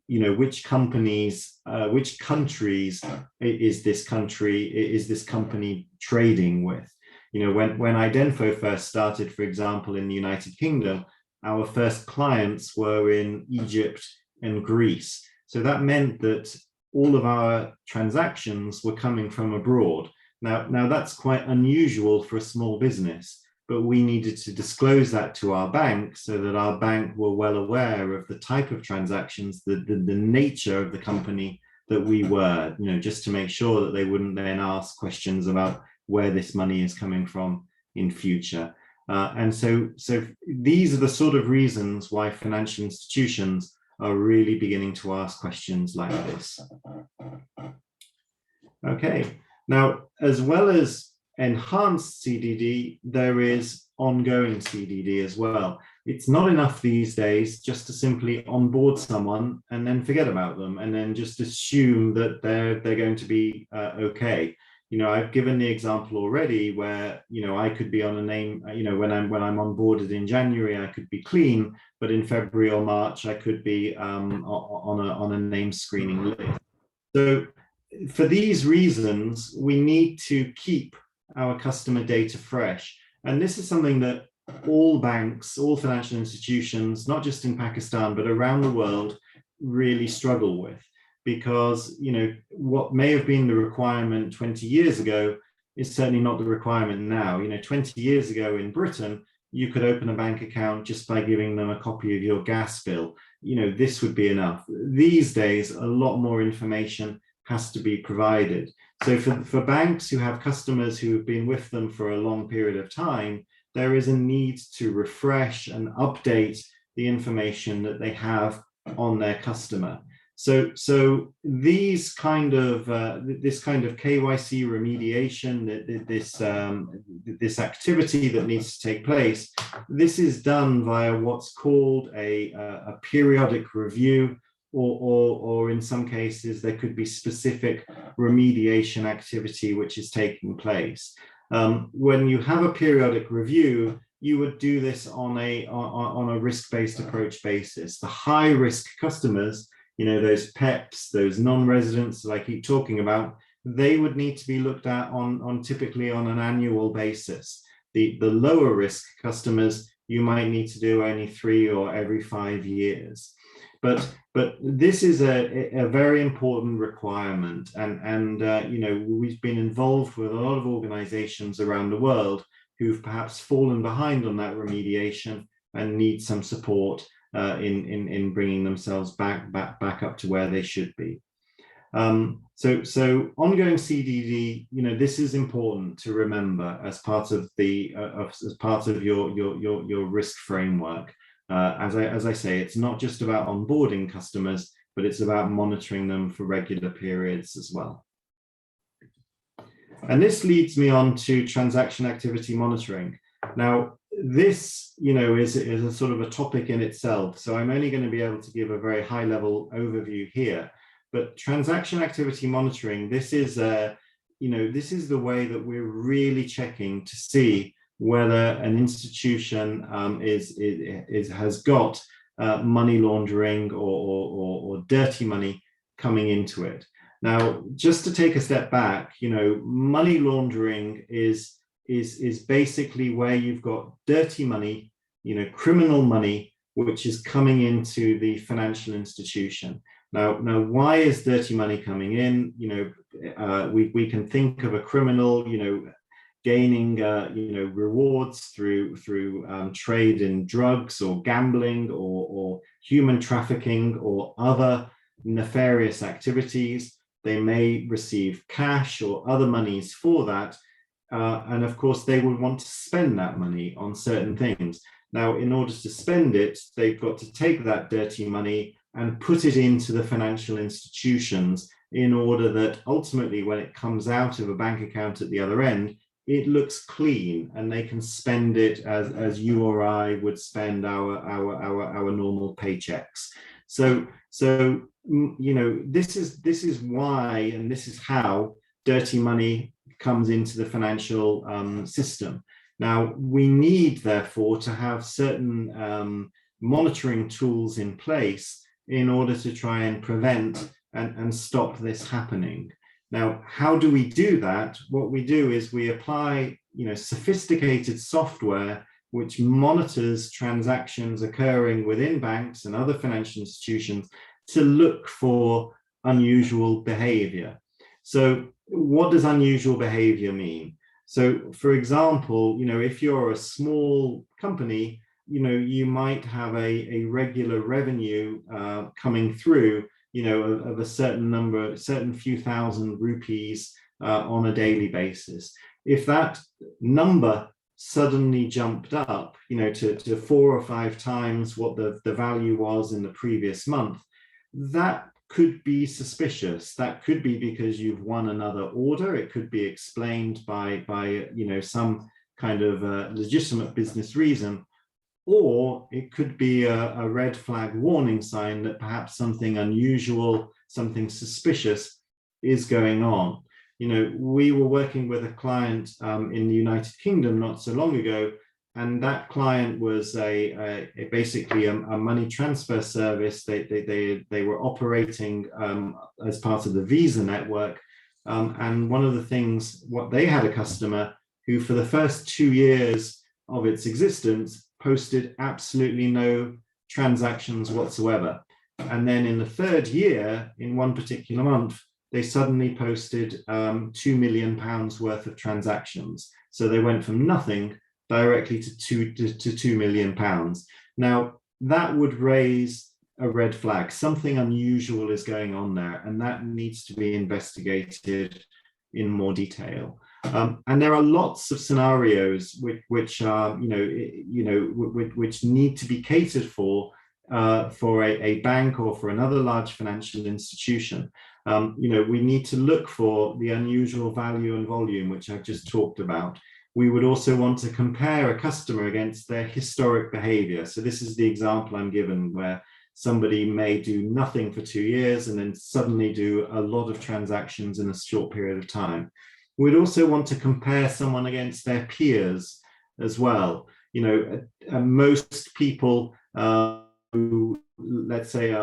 which companies, which countries is this company trading with. When Idenfo first started, for example, in the United Kingdom, our first clients were in Egypt and Greece. So that meant that all of our transactions were coming from abroad. Now that's quite unusual for a small business, but we needed to disclose that to our bank so that our bank were well aware of the type of transactions, the nature of the company that we were, just to make sure that they wouldn't then ask questions about where this money is coming from in future. And so these are the sort of reasons why financial institutions are really beginning to ask questions like this. Okay, now, as well as enhanced CDD, there is ongoing CDD as well. It's not enough these days just to simply onboard someone and then forget about them and then just assume that they're going to be okay. I've given the example already where I could be on a name, when I'm onboarded in January, I could be clean, but in February or March I could be on a name screening list. So for these reasons, we need to keep our customer data fresh. And this is something that all banks, all financial institutions, not just in Pakistan, but around the world, really struggle with. Because, you know, what may have been the requirement 20 years ago is certainly not the requirement now. You know, 20 years ago in Britain, you could open a bank account just by giving them a copy of your gas bill. You know, this would be enough. These days, a lot more information has to be provided. So for banks who have customers who have been with them for a long period of time, there is a need to refresh and update the information that they have on their customer. So these kind of this kind of KYC remediation, this activity that needs to take place, this is done via what's called a periodic review, or in some cases there could be specific remediation activity which is taking place. When you have a periodic review, you would do this on a risk-based approach basis. The high-risk customers, you know, those PEPs, those non-residents that I keep talking about, they would need to be looked at typically on an annual basis. The lower risk customers, you might need to do only 3 or every 5 years. But this is a very important requirement, and you know, we've been involved with a lot of organizations around the world who've perhaps fallen behind on that remediation and need some support in bringing themselves back up to where they should be. So ongoing CDD, you know, this is important to remember as part of the as part of your risk framework. As I say, it's not just about onboarding customers, but it's about monitoring them for regular periods as well. And this leads me on to transaction activity monitoring. Now, this, you know, is a sort of a topic in itself. So I'm only going to be able to give a very high level overview here. But transaction activity monitoring, this is you know, this is the way that we're really checking to see whether an institution has got money laundering or dirty money coming into it. Now, just to take a step back, you know, money laundering is basically where you've got dirty money, you know, criminal money, which is coming into the financial institution. Now, why is dirty money coming in? You know, we can think of a criminal, you know, gaining you know, rewards through trade in drugs or gambling or human trafficking or other nefarious activities. They may receive cash or other monies for that, and of course they will want to spend that money on certain things. Now, in order to spend it, they've got to take that dirty money and put it into the financial institutions in order that ultimately when it comes out of a bank account at the other end, it looks clean and they can spend it as you or I would spend our normal paychecks. So you know, this is why, and this is how dirty money comes into the financial system. Now, we need therefore to have certain monitoring tools in place in order to try and prevent and stop this happening. Now, how do we do that? What we do is we apply, you know, sophisticated software which monitors transactions occurring within banks and other financial institutions to look for unusual behavior. So what does unusual behavior mean? So, for example, you know, if you're a small company, you know, you might have a regular revenue coming through, you know, of a certain few thousand rupees on a daily basis. If that number suddenly jumped up, you know, to 4 or 5 times what the value was in the previous month, that could be suspicious. That could be because you've won another order. It could be explained by you know, some kind of legitimate business reason. Or it could be a red flag warning sign that perhaps something unusual, something suspicious is going on. You know, we were working with a client in the United Kingdom not so long ago, and that client was basically a money transfer service. They were operating as part of the Visa network. And one of the things, they had a customer who for the first 2 years of its existence posted absolutely no transactions whatsoever. And then in the third year, in one particular month, they suddenly posted £2 million worth of transactions. So they went from nothing directly to £2 million. Now, that would raise a red flag. Something unusual is going on there, and that needs to be investigated in more detail. And there are lots of scenarios which are, which need to be catered for a bank or for another large financial institution. We need to look for the unusual value and volume, which I've just talked about. We would also want to compare a customer against their historic behavior. So this is the example I'm given, where somebody may do nothing for 2 years and then suddenly do a lot of transactions in a short period of time. We'd also want to compare someone against their peers as well. Most people who, let's say,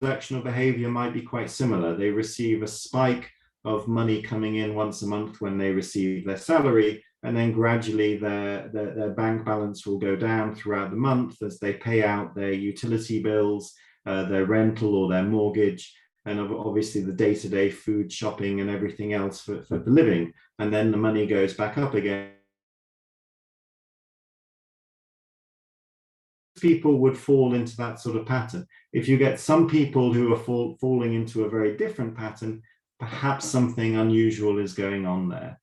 transactional behavior might be quite similar. They receive a spike of money coming in once a month when they receive their salary, and then gradually their bank balance will go down throughout the month as they pay out their utility bills, their rental or their mortgage, and obviously the day-to-day food shopping and everything else for the living. And then the money goes back up again. People would fall into that sort of pattern. If you get some people who are falling into a very different pattern, perhaps something unusual is going on there.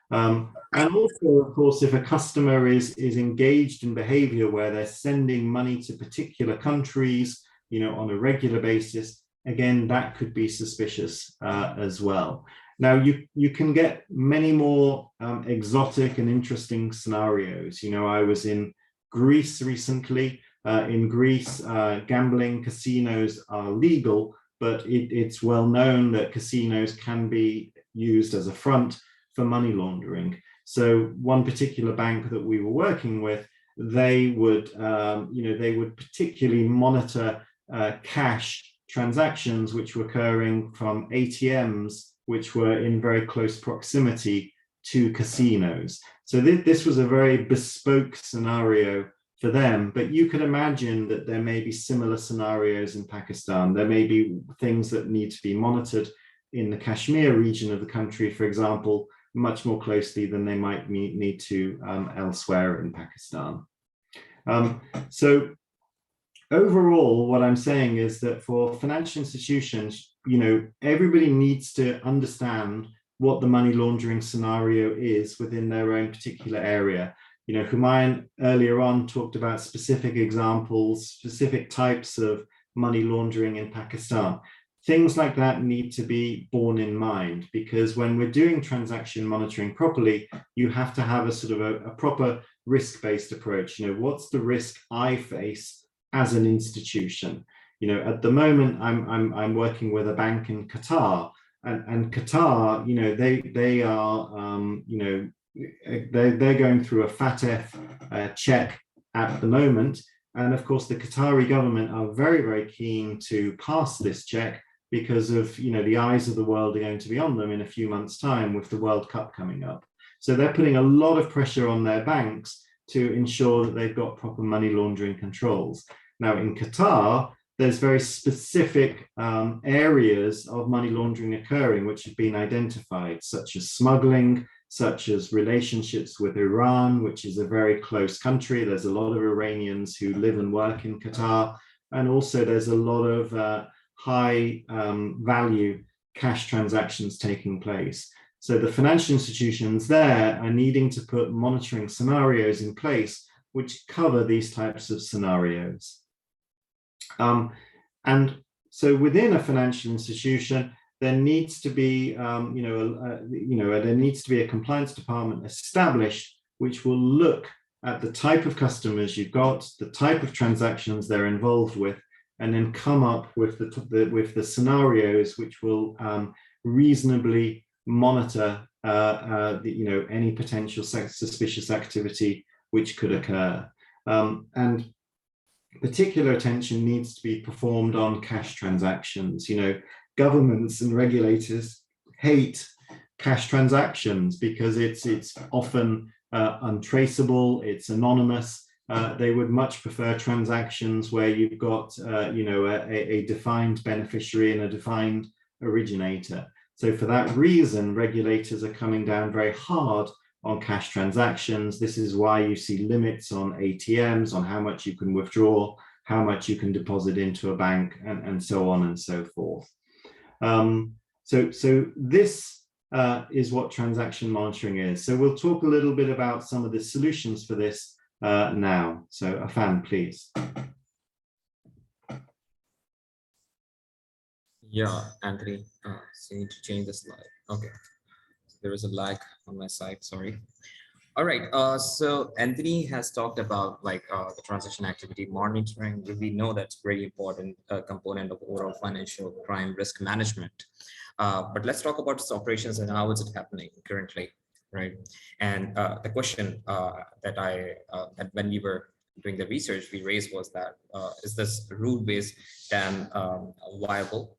And also, of course, if a customer is engaged in behavior where they're sending money to particular countries, on a regular basis, again, that could be suspicious as well. Now, you can get many more exotic and interesting scenarios. I was in Greece recently. In Greece, gambling casinos are legal, but it's well known that casinos can be used as a front for money laundering. So one particular bank that we were working with, they would particularly monitor cash transactions which were occurring from ATMs which were in very close proximity to casinos. So this was a very bespoke scenario for them, but you could imagine that there may be similar scenarios in Pakistan. There may be things that need to be monitored in the Kashmir region of the country, for example, much more closely than they might need to elsewhere in Pakistan. So overall, what I'm saying is that for financial institutions, everybody needs to understand what the money laundering scenario is within their own particular area. Humayun earlier on talked about specific examples, specific types of money laundering in Pakistan. Things like that need to be borne in mind, because when we're doing transaction monitoring properly, you have to have a sort of a proper risk-based approach. What's the risk I face as an institution? At the moment, I'm working with a bank in Qatar, and Qatar, they are, they're going through a FATF check at the moment. And of course, the Qatari government are very, very keen to pass this check because of, the eyes of the world are going to be on them in a few months' time with the World Cup coming up. So they're putting a lot of pressure on their banks to ensure that they've got proper money laundering controls. Now, in Qatar, there's very specific areas of money laundering occurring which have been identified, such as smuggling, such as relationships with Iran, which is a very close country. There's a lot of Iranians who live and work in Qatar. And also there's a lot of high value cash transactions taking place. So the financial institutions there are needing to put monitoring scenarios in place which cover these types of scenarios. And so within a financial institution, there needs to be, there needs to be a compliance department established which will look at the type of customers you've got, the type of transactions they're involved with, and then come up with the scenarios which will reasonably monitor any potential suspicious activity which could occur. And particular attention needs to be performed on cash transactions. Governments and regulators hate cash transactions because it's often untraceable, it's anonymous. They would much prefer transactions where you've got a defined beneficiary and a defined originator. So for that reason, regulators are coming down very hard on cash transactions. This is why you see limits on ATMs, on how much you can withdraw, how much you can deposit into a bank, and so on and so forth. So this is what transaction monitoring is. So we'll talk a little bit about some of the solutions for this now. So Afan, please. Yeah, Anthony, so you need to change the slide. Okay, there is a lag on my side, sorry. All right, so Anthony has talked about the transaction activity monitoring. We know that's very important component of overall financial crime risk management. But let's talk about its operations and how is it happening currently, right? And the question that when we were doing the research we raised was that, is this rule-based dam viable?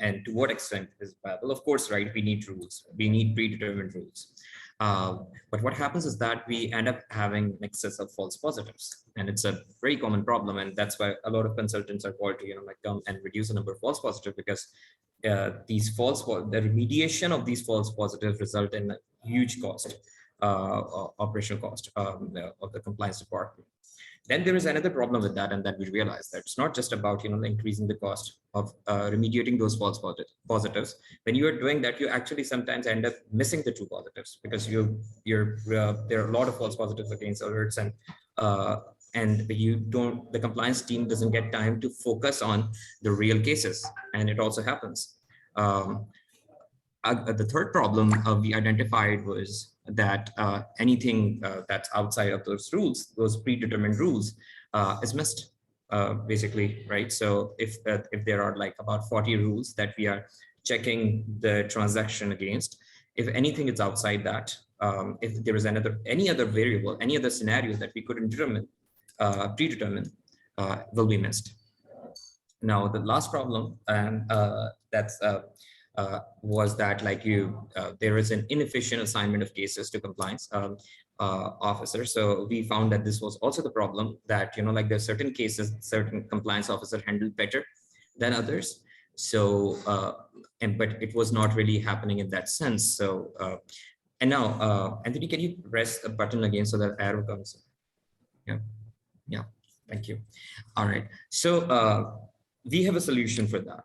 And to what extent is it viable? Of course, right, we need rules, we need predetermined rules. But what happens is that we end up having an excess of false positives, and it's a very common problem. And that's why a lot of consultants are called to, come and reduce the number of false positives, because the remediation of these false positives result in a huge cost, operational cost of the compliance department. Then there is another problem with that, and that we realize that it's not just about increasing the cost of remediating those false positives. When you are doing that, you actually sometimes end up missing the true positives, because there are a lot of false positives against alerts, and the compliance team doesn't get time to focus on the real cases, and it also happens. The third problem we identified was that anything that's outside of those rules, those predetermined rules, is missed, basically, right? So if there are about 40 rules that we are checking the transaction against, if anything is outside that, if there is any other variable, any other scenario that we couldn't predetermine, will be missed. Now, the last problem, and was that there is an inefficient assignment of cases to compliance officers. So we found that this was also the problem, that there are certain cases certain compliance officers handle better than others. So but it was not really happening in that sense. So and now Anthony, can you press the button again so that arrow comes? Yeah, thank you. All right, so we have a solution for that.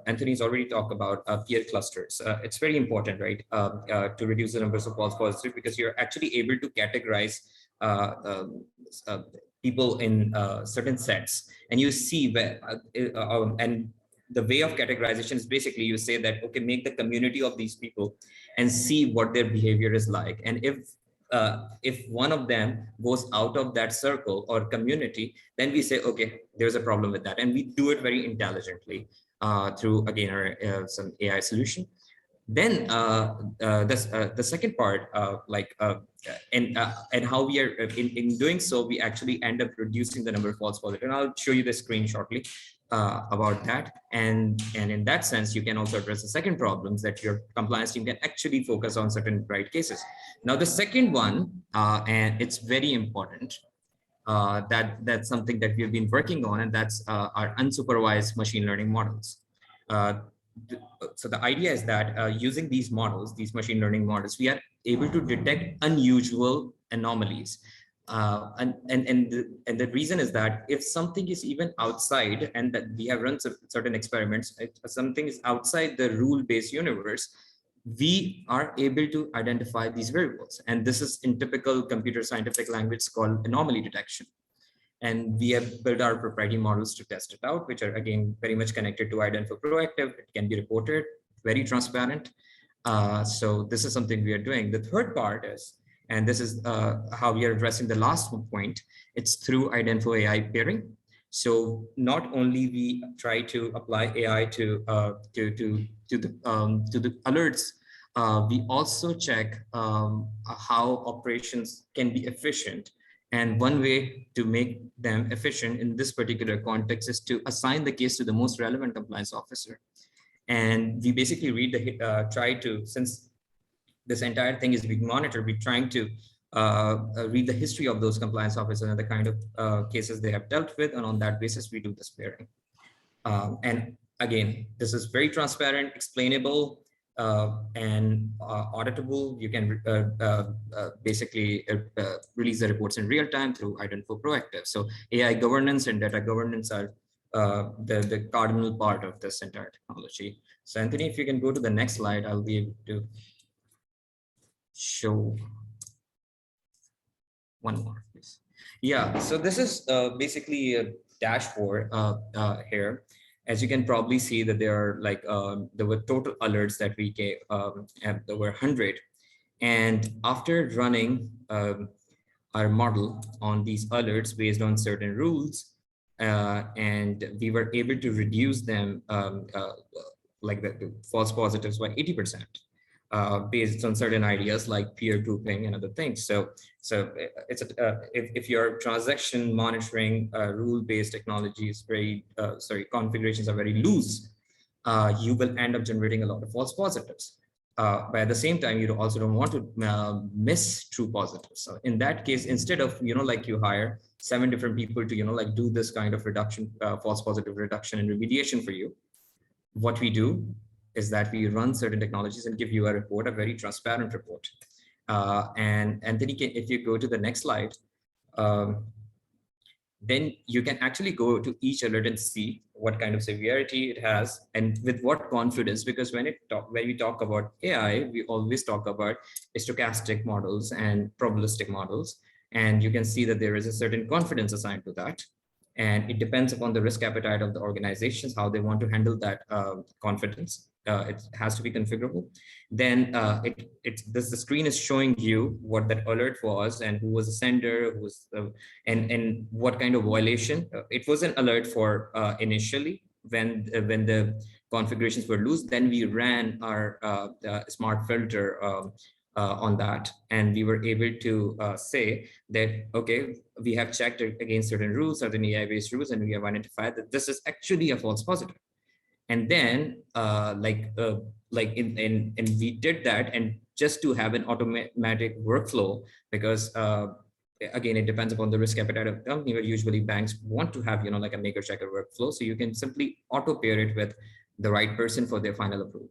Anthony's already talked about peer clusters. It's very important, right, to reduce the numbers of false positives, because you're actually able to categorize people in certain sets, and you see where, and the way of categorization is basically you say that, okay, make the community of these people and see what their behavior is like. And if one of them goes out of that circle or community, then we say, okay, there's a problem with that. And we do it very intelligently through, again, our some AI solution. Then the second part, and how we are in doing so, we actually end up reducing the number of false positives. And I'll show you the screen shortly about that. And in that sense, you can also address the second problems, that your compliance team can actually focus on certain right cases. Now, the second one, and it's very important, that's something that we've been working on, and that's our unsupervised machine learning models. So the idea is that using these models, these machine learning models, we are able to detect unusual anomalies. And the reason is that if something is even outside, and that we have run certain experiments, if something is outside the rule-based universe, we are able to identify these variables. And this is in typical computer scientific language called anomaly detection. And we have built our proprietary models to test it out, which are, again, very much connected to Identify Proactive. It can be reported, very transparent. So this is something we are doing. The third part is, and this is how we are addressing the last point, it's through Identify AI pairing. So not only we try to apply AI to the alerts We also check how operations can be efficient. And one way to make them efficient in this particular context is to assign the case to the most relevant compliance officer. And we basically try to, since this entire thing is being monitored, we're trying to read the history of those compliance officers and the kind of cases they have dealt with. And on that basis, we do the pairing. And again, this is very transparent, explainable, and auditable. You can basically release the reports in real time through Idinfo Proactive. So AI governance and data governance are the cardinal part of this entire technology. So Anthony, if you can go to the next slide, I'll be able to show one more, please. Yeah, so this is basically a dashboard here. As you can probably see that there are like, there were total alerts that we gave, there were 100. And after running our model on these alerts based on certain rules, and we were able to reduce them, like the false positives by 80%. Based on certain ideas like peer grouping and other things. So it's if your transaction monitoring rule-based technology is very, configurations are very loose, you will end up generating a lot of false positives. But at the same time, you also don't want to miss true positives. So in that case, instead of, like you hire 7 different people to, like do this kind of reduction, false positive reduction and remediation for you, what we do is that we run certain technologies and give you a report, a very transparent report. And then if you go to the next slide, then you can actually go to each alert and see what kind of severity it has and with what confidence, because when we talk about AI, we always talk about stochastic models and probabilistic models. And you can see that there is a certain confidence assigned to that. And it depends upon the risk appetite of the organizations, how they want to handle that confidence. It has to be configurable. Then the screen is showing you what that alert was and who was the sender, who was and what kind of violation. It was an alert for initially when the configurations were loose. Then we ran our smart filter on that, and we were able to say that, okay, we have checked against certain rules, certain AI-based rules, and we have identified that this is actually a false positive. And then and we did that, and just to have an automatic workflow, because again, it depends upon the risk appetite of the company, where usually banks want to have, like a maker checker workflow. So you can simply auto pair it with the right person for their final approval.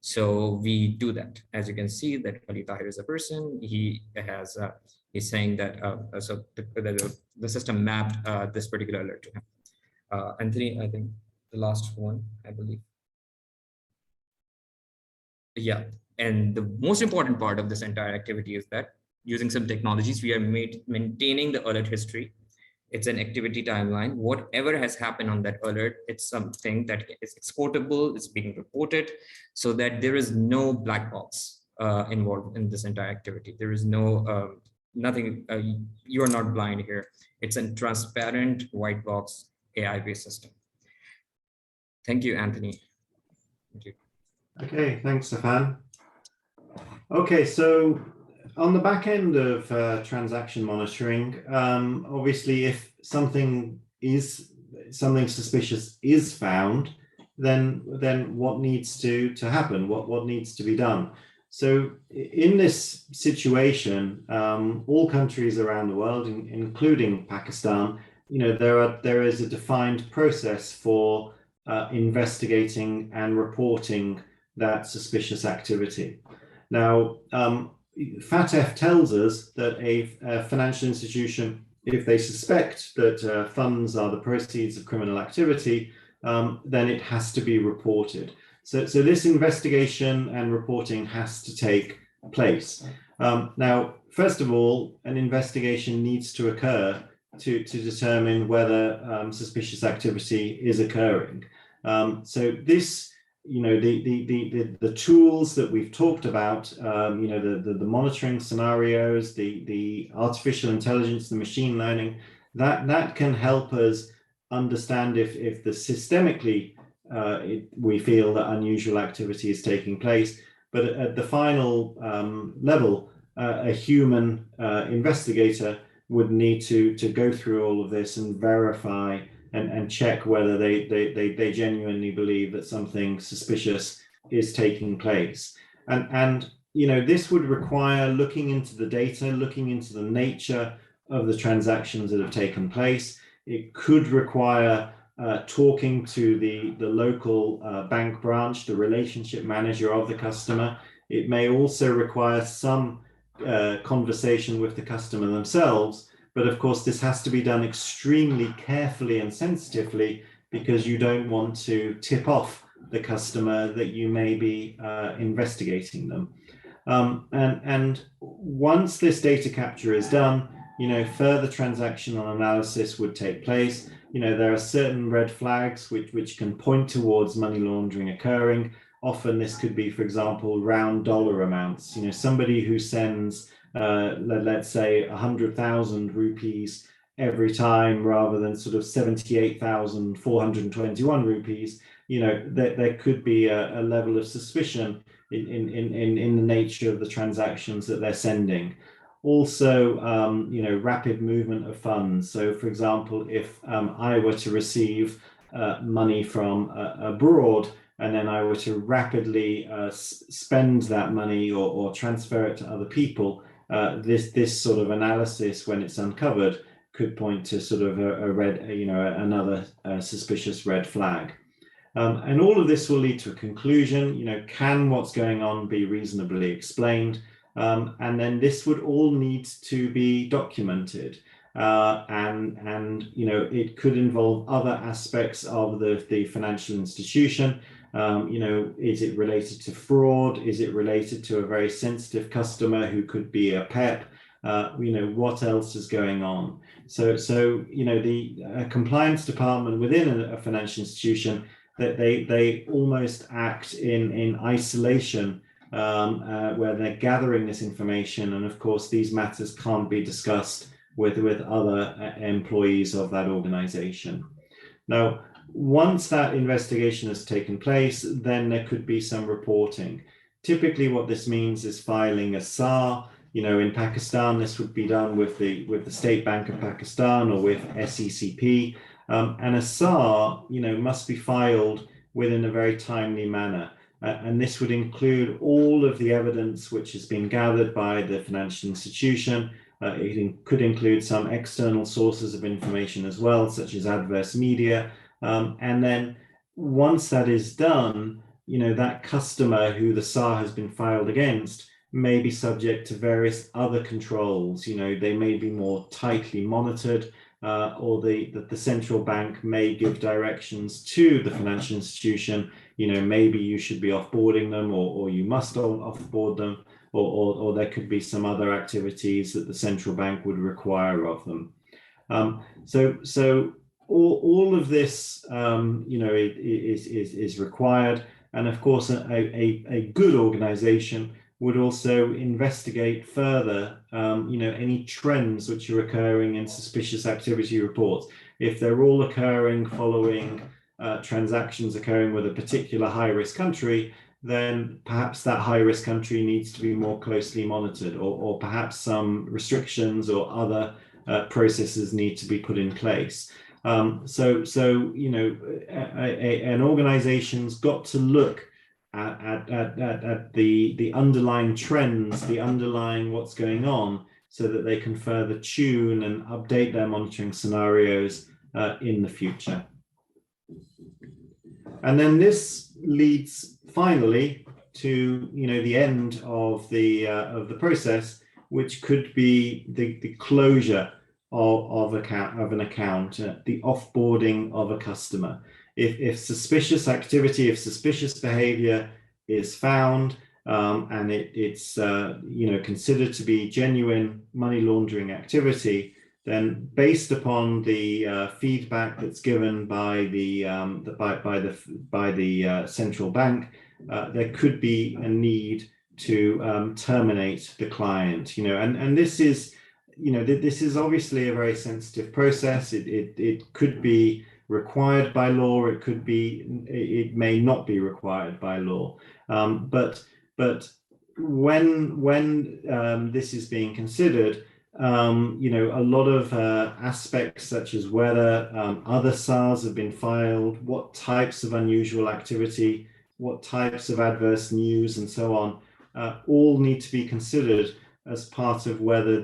So we do that. As you can see that Ali Tahir is a person, he has, he's saying that, so the system mapped this particular alert to him. Anthony, I think the last one, I believe. Yeah, and the most important part of this entire activity is that using some technologies, we are maintaining the alert history. It's an activity timeline. Whatever has happened on that alert, it's something that is exportable, it's being reported, so that there is no black box involved in this entire activity. There is no, nothing, you are not blind here. It's a transparent white box AI-based system. Thank you, Anthony. Thank you. Okay, thanks, Stefan. Okay, so on the back end of transaction monitoring, obviously, if something suspicious is found, then what needs to happen? What needs to be done? So in this situation, all countries around the world, including Pakistan, there is a defined process for investigating and reporting that suspicious activity. Now, FATF tells us that a financial institution, if they suspect that funds are the proceeds of criminal activity, then it has to be reported. So this investigation and reporting has to take place. Now, first of all, an investigation needs to occur to determine whether suspicious activity is occurring. So this, the tools that we've talked about, the monitoring scenarios, the artificial intelligence, the machine learning, that can help us understand if the systemically we feel that unusual activity is taking place. but at the final level, a human investigator would need to go through all of this and verify and check whether they genuinely believe that something suspicious is taking place. And you know, this would require looking into the data, looking into the nature of the transactions that have taken place. It could require talking to the local bank branch, the relationship manager of the customer. It may also require some conversation with the customer themselves, but of course this has to be done extremely carefully and sensitively, because you don't want to tip off the customer that you may be investigating them. And once this data capture is done, you know, further transactional analysis would take place. You know, there are certain red flags which can point towards money laundering occurring. Often this could be, for example, round dollar amounts. You know, somebody who sends, let's say, 100,000 rupees every time rather than sort of 78,421 rupees. You know, there could be a level of suspicion in the nature of the transactions that they're sending. Also, you know, rapid movement of funds. So, for example, if I were to receive money from abroad, and then I were to rapidly spend that money or transfer it to other people, this sort of analysis, when it's uncovered, could point to sort of a red, you know, another suspicious red flag. And all of this will lead to a conclusion. You know, can what's going on be reasonably explained? And then this would all need to be documented. And you know, it could involve other aspects of the financial institution. You know, is it related to fraud? Is it related to a very sensitive customer who could be a PEP? You know, what else is going on? So you know, the compliance department within a financial institution, that they almost act in isolation, where they're gathering this information, and of course these matters can't be discussed with other employees of that organization. Now, once that investigation has taken place, then there could be some reporting. Typically what this means is filing a SAR. You know, in Pakistan this would be done with the State Bank of Pakistan or with SECP. And a SAR, you know, must be filed within a very timely manner. And this would include all of the evidence which has been gathered by the financial institution. It could include some external sources of information as well, such as adverse media. And then once that is done, you know, that customer who the SAR has been filed against may be subject to various other controls. You know, they may be more tightly monitored. Or the central bank may give directions to the financial institution, you know, maybe you should be offboarding them, or you must offboard them, or there could be some other activities that the central bank would require of them. So all of this, you know, is required. And of course, a good organization would also investigate further, you know, any trends which are occurring in suspicious activity reports. If they're all occurring following transactions occurring with a particular high-risk country, then perhaps that high-risk country needs to be more closely monitored, or perhaps some restrictions or other processes need to be put in place. So you know, an organization's got to look at the underlying trends, the underlying what's going on, so that they can further tune and update their monitoring scenarios in the future. And then this leads finally to, you know, the end of the process, which could be the closure of an account, the offboarding of a customer. If suspicious activity, if suspicious behavior is found, and it's you know, considered to be genuine money laundering activity, then based upon the feedback that's given by the central bank, there could be a need to terminate the client. You know, and this is, you know, this is obviously a very sensitive process. It could be required by law, it may not be required by law, but But when this is being considered, a lot of aspects such as whether other SARs have been filed, what types of unusual activity, what types of adverse news, and so on, all need to be considered as part of whether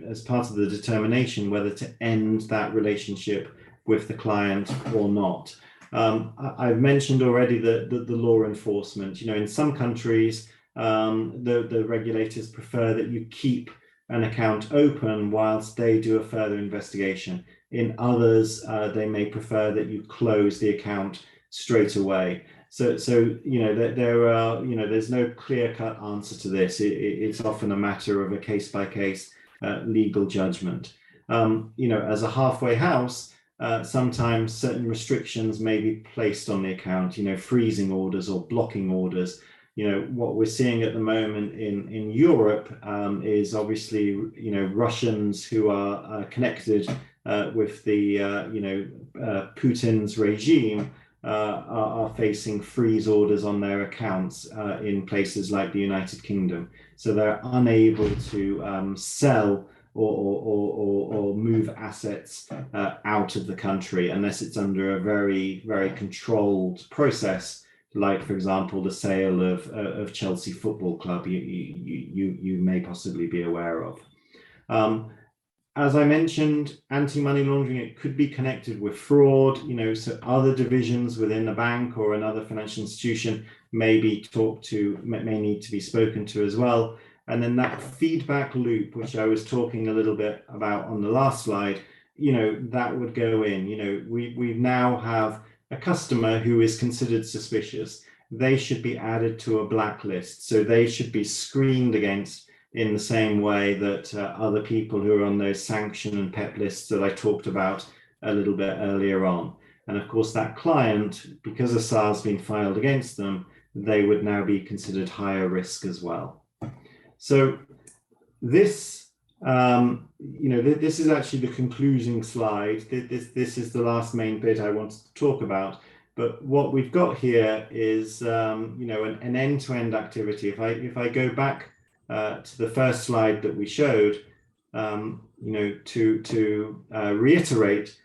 as part of the determination whether to end that relationship with the client or not. I've mentioned already the law enforcement. In some countries, the regulators prefer that you keep an account open whilst they do a further investigation. In others, they may prefer that you close the account straight away. So there are, there's no clear-cut answer to this. It's often a matter of a case-by-case legal judgment. As a halfway house, sometimes certain restrictions may be placed on the account, freezing orders or blocking orders. What we're seeing at the moment in Europe is obviously, Russians who are connected with the, Putin's regime are facing freeze orders on their accounts in places like the United Kingdom. So they're unable to sell or move assets out of the country unless it's under a very, very controlled process, like, for example, the sale of Chelsea Football Club, you may possibly be aware of. As I mentioned, anti-money laundering, it could be connected with fraud, so other divisions within a bank or another financial institution may need to be spoken to as well. And then that feedback loop, which I was talking a little bit about on the last slide, that would go in. We now have a customer who is considered suspicious. They should be added to a blacklist. So they should be screened against in the same way that other people who are on those sanction and PEP lists that I talked about a little bit earlier on. And of course, that client, because a SAR has been filed against them, they would now be considered higher risk as well. So this, this is actually the concluding slide. This is the last main bit I wanted to talk about. But what we've got here is, an end-to-end activity. If I go back to the first slide that we showed, to reiterate,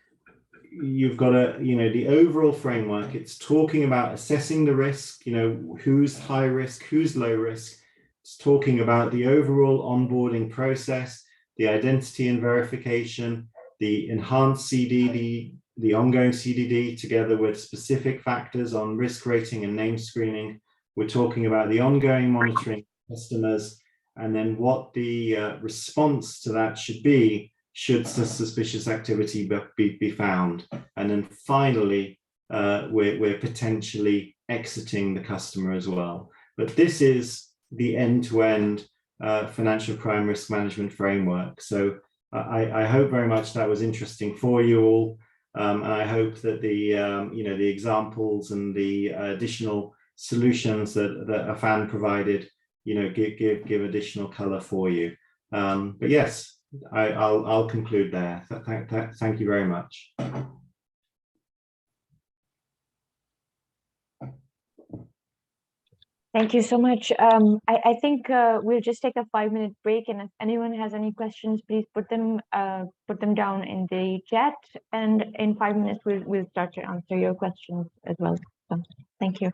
you've got the overall framework. It's talking about assessing the risk, who's high risk, who's low risk. It's talking about the overall onboarding process, the identity and verification, the enhanced CDD, the ongoing CDD, together with specific factors on risk rating and name screening. We're talking about the ongoing monitoring of customers, and then what the response to that should be should suspicious activity be found. And then finally, we're potentially exiting the customer as well. But this is the end-to-end financial crime risk management framework. So I hope very much that was interesting for you all. And I hope that the examples and the additional solutions that Afan provided, give additional color for you. But yes, I'll conclude there. Thank you very much. Thank you so much. I think we'll just take a 5-minute break, and if anyone has any questions, please put them down in the chat, and in 5 minutes we'll start to answer your questions as well. So, thank you.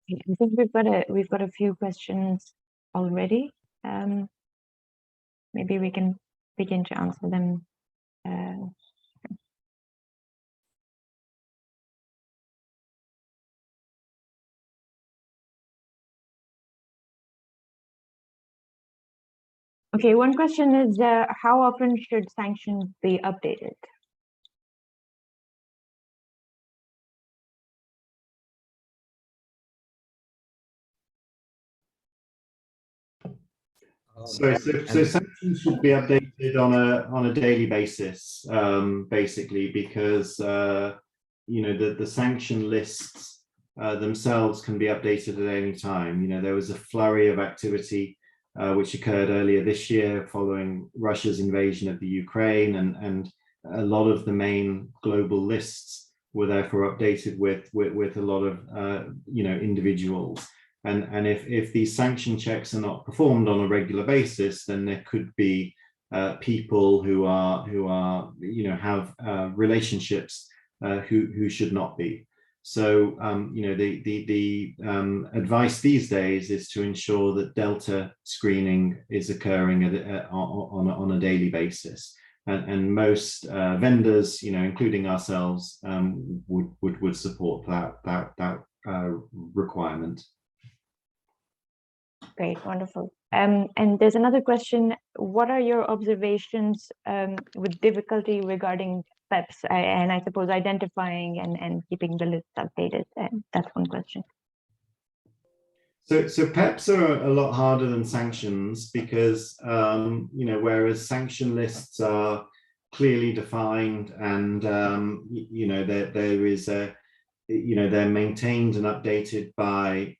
I think we've got a few questions already. Maybe we can begin to answer them. Okay, one question is how often should sanctions be updated? So sanctions should be updated on a daily basis, basically, because you know the sanction lists themselves can be updated at any time. You know, there was a flurry of activity which occurred earlier this year following Russia's invasion of the Ukraine, and a lot of the main global lists were therefore updated with a lot of you know, individuals. And if these sanction checks are not performed on a regular basis, then there could be people who are you know, have relationships who should not be. So you know, the advice these days is to ensure that Delta screening is occurring on a daily basis. And most vendors, you know, including ourselves, would support that requirement. Great, wonderful. And there's another question. What are your observations with difficulty regarding PEPs and I suppose identifying and keeping the list updated? And that's one question. So PEPs are a lot harder than sanctions because, you know, whereas sanction lists are clearly defined and, you know, there is a, you know, they're maintained and updated by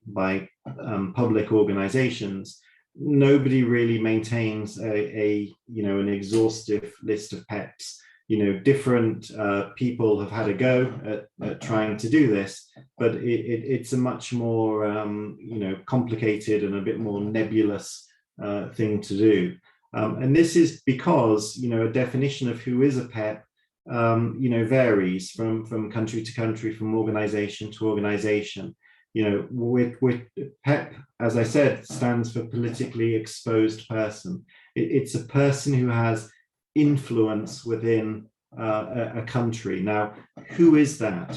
public organizations. Nobody really maintains a you know, an exhaustive list of PEPs. You know, different people have had a go at trying to do this, but it's a much more you know, complicated and a bit more nebulous thing to do. And this is because, you know, a definition of who is a PEP you know, varies from country to country, from organization to organization. You know, with PEP, as I said, stands for politically exposed person. It's a person who has influence within a country. Now, who is that?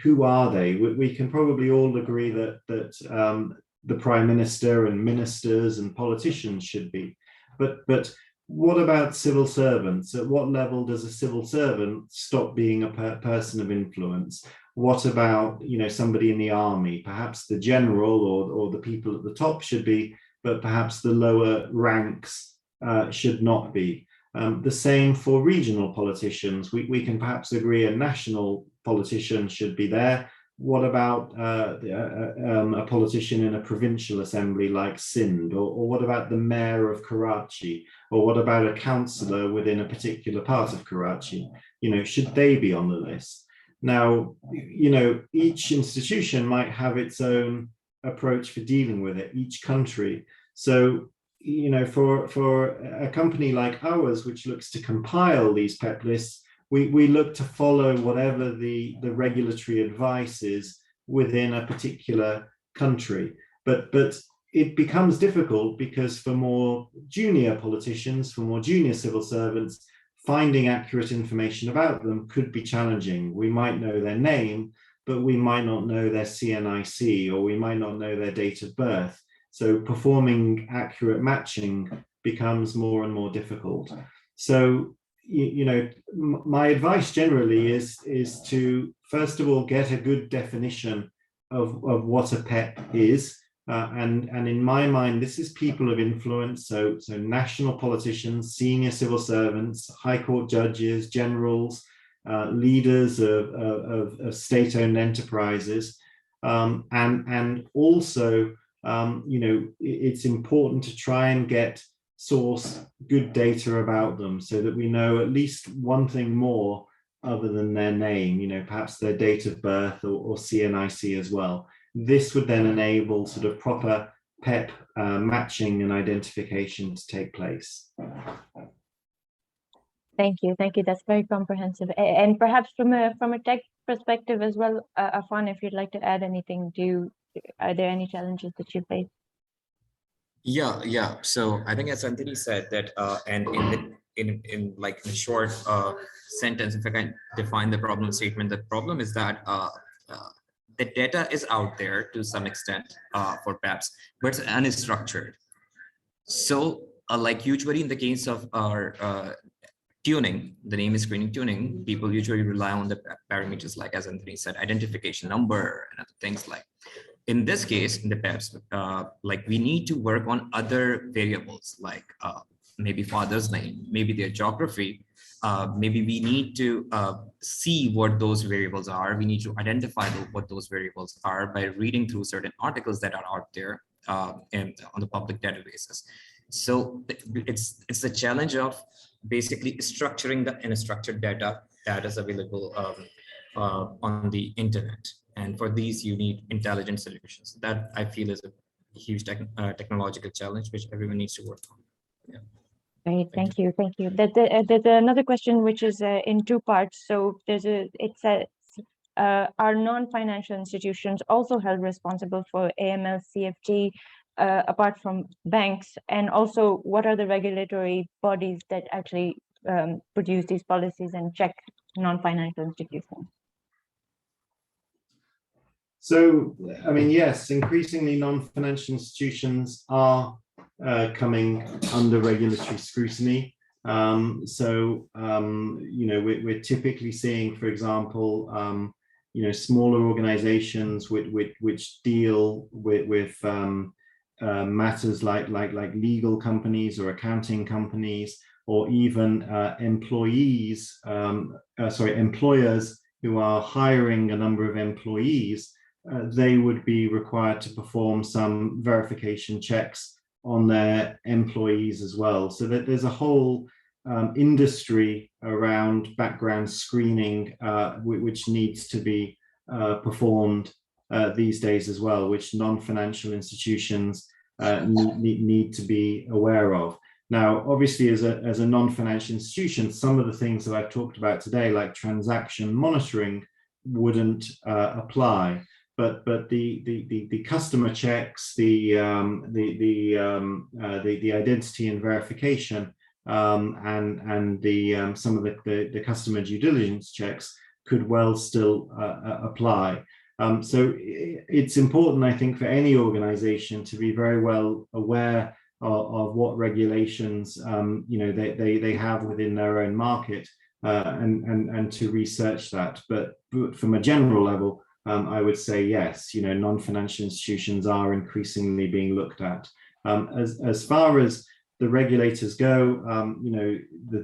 Who are they? We can probably all agree that the prime minister and ministers and politicians should be, but what about civil servants? At what level does a civil servant stop being a person of influence? What about, you know, somebody in the army? Perhaps the general or the people at the top should be, but perhaps the lower ranks should not be. The same for regional politicians. We can perhaps agree a national politician should be there. What about a politician in a provincial assembly like Sindh? Or what about the mayor of Karachi? Or what about a councillor within a particular part of Karachi? You know, should they be on the list? Now, you know, each institution might have its own approach for dealing with it, each country. So, you know, for a company like ours, which looks to compile these PEP lists, we look to follow whatever the regulatory advice is within a particular country. But it becomes difficult because for more junior politicians, for more junior civil servants, finding accurate information about them could be challenging. We might know their name, but we might not know their CNIC, or we might not know their date of birth. So performing accurate matching becomes more and more difficult. So, you know, my advice generally is to, first of all, get a good definition of what a PEP is. And in my mind, this is people of influence. So national politicians, senior civil servants, high court judges, generals, leaders of state-owned enterprises. And also, you know, it's important to try and source good data about them so that we know at least one thing more other than their name, you know, perhaps their date of birth or CNIC as well. This would then enable sort of proper PEP matching and identification to take place. Thank you. That's very comprehensive. And perhaps from a tech perspective as well, Afan, if you'd like to add anything, do Are there any challenges that you face? Yeah. So I think as Anthony said that, and in like in a short sentence, if I can define the problem statement, the problem is that the data is out there to some extent for PEPs, but it's unstructured. So like usually in the case of our tuning, the name is screening tuning, people usually rely on the parameters like, as Anthony said, identification number and other things like. In this case, in the PEPs, like we need to work on other variables like maybe father's name, maybe their geography. Maybe we need to see what those variables are. We need to identify what those variables are by reading through certain articles that are out there and on the public databases. So it's the challenge of basically structuring the unstructured data that is available on the internet. And for these, you need intelligent solutions. That I feel is a huge technological challenge, which everyone needs to work on. Yeah. Great, thank you. There's another question which is in two parts. So it says, are non-financial institutions also held responsible for AML, CFT, apart from banks? And also, what are the regulatory bodies that actually produce these policies and check non-financial institutions? So, I mean, yes, increasingly non-financial institutions are coming under regulatory scrutiny. You know, we're typically seeing, for example, you know, smaller organizations which deal with matters like legal companies or accounting companies, or even employers who are hiring a number of employees. They would be required to perform some verification checks on their employees as well. So that there's a whole industry around background screening, which needs to be performed these days as well, which non-financial institutions need to be aware of. Now, obviously, as a non-financial institution, some of the things that I've talked about today, like transaction monitoring, wouldn't apply. But the customer checks, the identity and verification, and some of the customer due diligence checks could well still apply. So it's important, I think, for any organization to be very well aware of what regulations you know they have within their own market, and to research that. But from a general level, I would say yes, you know, non-financial institutions are increasingly being looked at. As far as the regulators go, you know,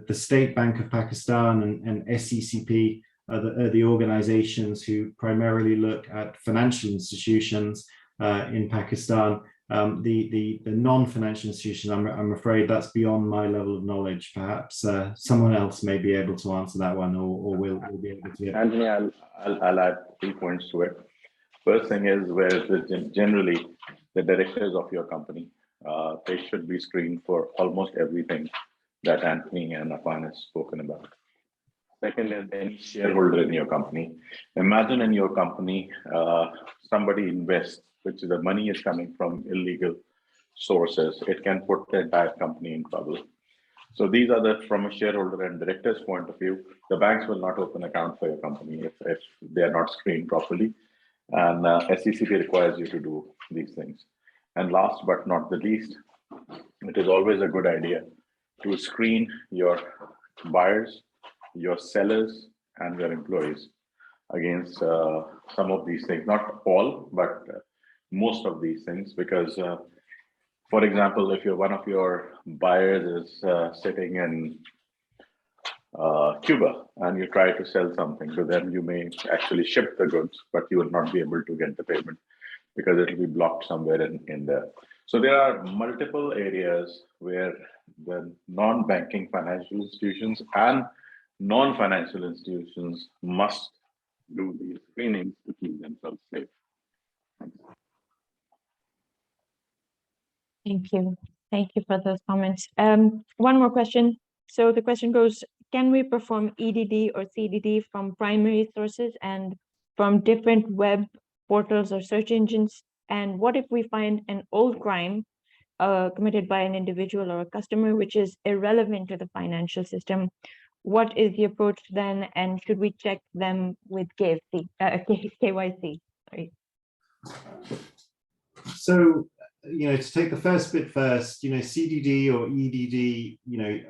the State Bank of Pakistan and SECP are the organizations who primarily look at financial institutions in Pakistan. The non-financial institutions, I'm afraid that's beyond my level of knowledge. Perhaps someone else may be able to answer that one, or we'll be able to. Anthony, I'll add 3 points to it. First thing is, where generally the directors of your company, they should be screened for almost everything that Anthony and Afan has spoken about. Second is any shareholder in your company. Imagine in your company, somebody invests, which the money is coming from illegal sources. It can put the entire company in trouble. So these are from a shareholder and director's point of view, the banks will not open account for your company if they are not screened properly. And SECP requires you to do these things. And last but not the least, it is always a good idea to screen your buyers, your sellers, and your employees against some of these things. Not all, but most of these things, because for example, if one of your buyers is sitting in Cuba and you try to sell something to them, you may actually ship the goods, but you will not be able to get the payment because it will be blocked somewhere in there. So there are multiple areas where the non-banking financial institutions and non-financial institutions must do these screenings to keep themselves safe. Thanks. Thank you. Thank you for those comments. One more question. So the question goes, can we perform EDD or CDD from primary sources and from different web portals or search engines? And what if we find an old crime committed by an individual or a customer, which is irrelevant to the financial system? What is the approach then? And should we check them with KYC? Sorry. So, to take the first bit first, CDD or EDD,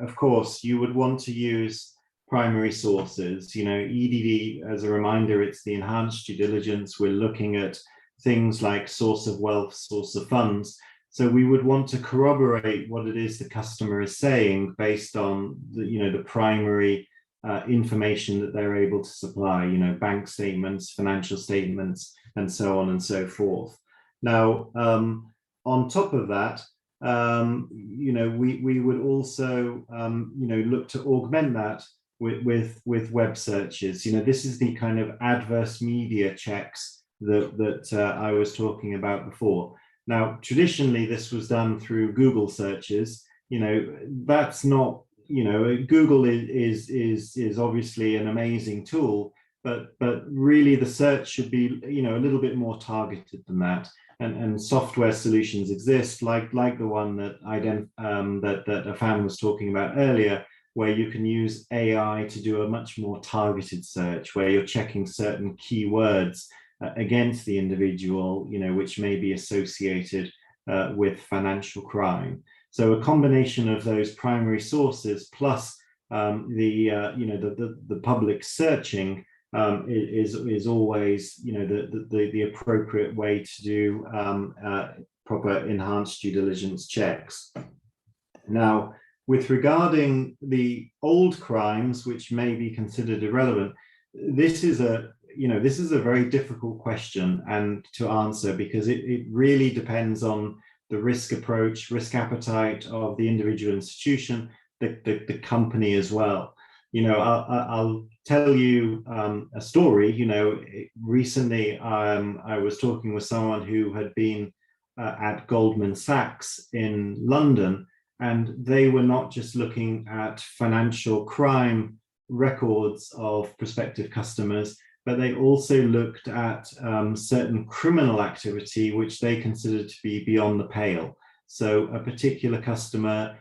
of course, you would want to use primary sources. EDD, as a reminder, it's the enhanced due diligence. We're looking at things like source of wealth, source of funds. So we would want to corroborate what it is the customer is saying based on the primary information that they're able to supply, bank statements, financial statements, and so on and so forth. Now, on top of that, we would also, look to augment that with web searches. This is the kind of adverse media checks that I was talking about before. Now, traditionally, this was done through Google searches. That's not, Google is obviously an amazing tool, but really the search should be, a little bit more targeted than that. And software solutions exist, like the one that that Afan was talking about earlier, where you can use AI to do a much more targeted search, where you're checking certain keywords against the individual, which may be associated with financial crime. So a combination of those primary sources plus the public searching is always the appropriate way to do proper enhanced due diligence checks. Now, with regarding the old crimes, which may be considered irrelevant, this is a very difficult question and to answer, because it really depends on the risk approach, risk appetite of the individual institution, the company as well. I'll tell you a story. Recently I was talking with someone who had been at Goldman Sachs in London, and they were not just looking at financial crime records of prospective customers, but they also looked at certain criminal activity which they considered to be beyond the pale. So a particular customer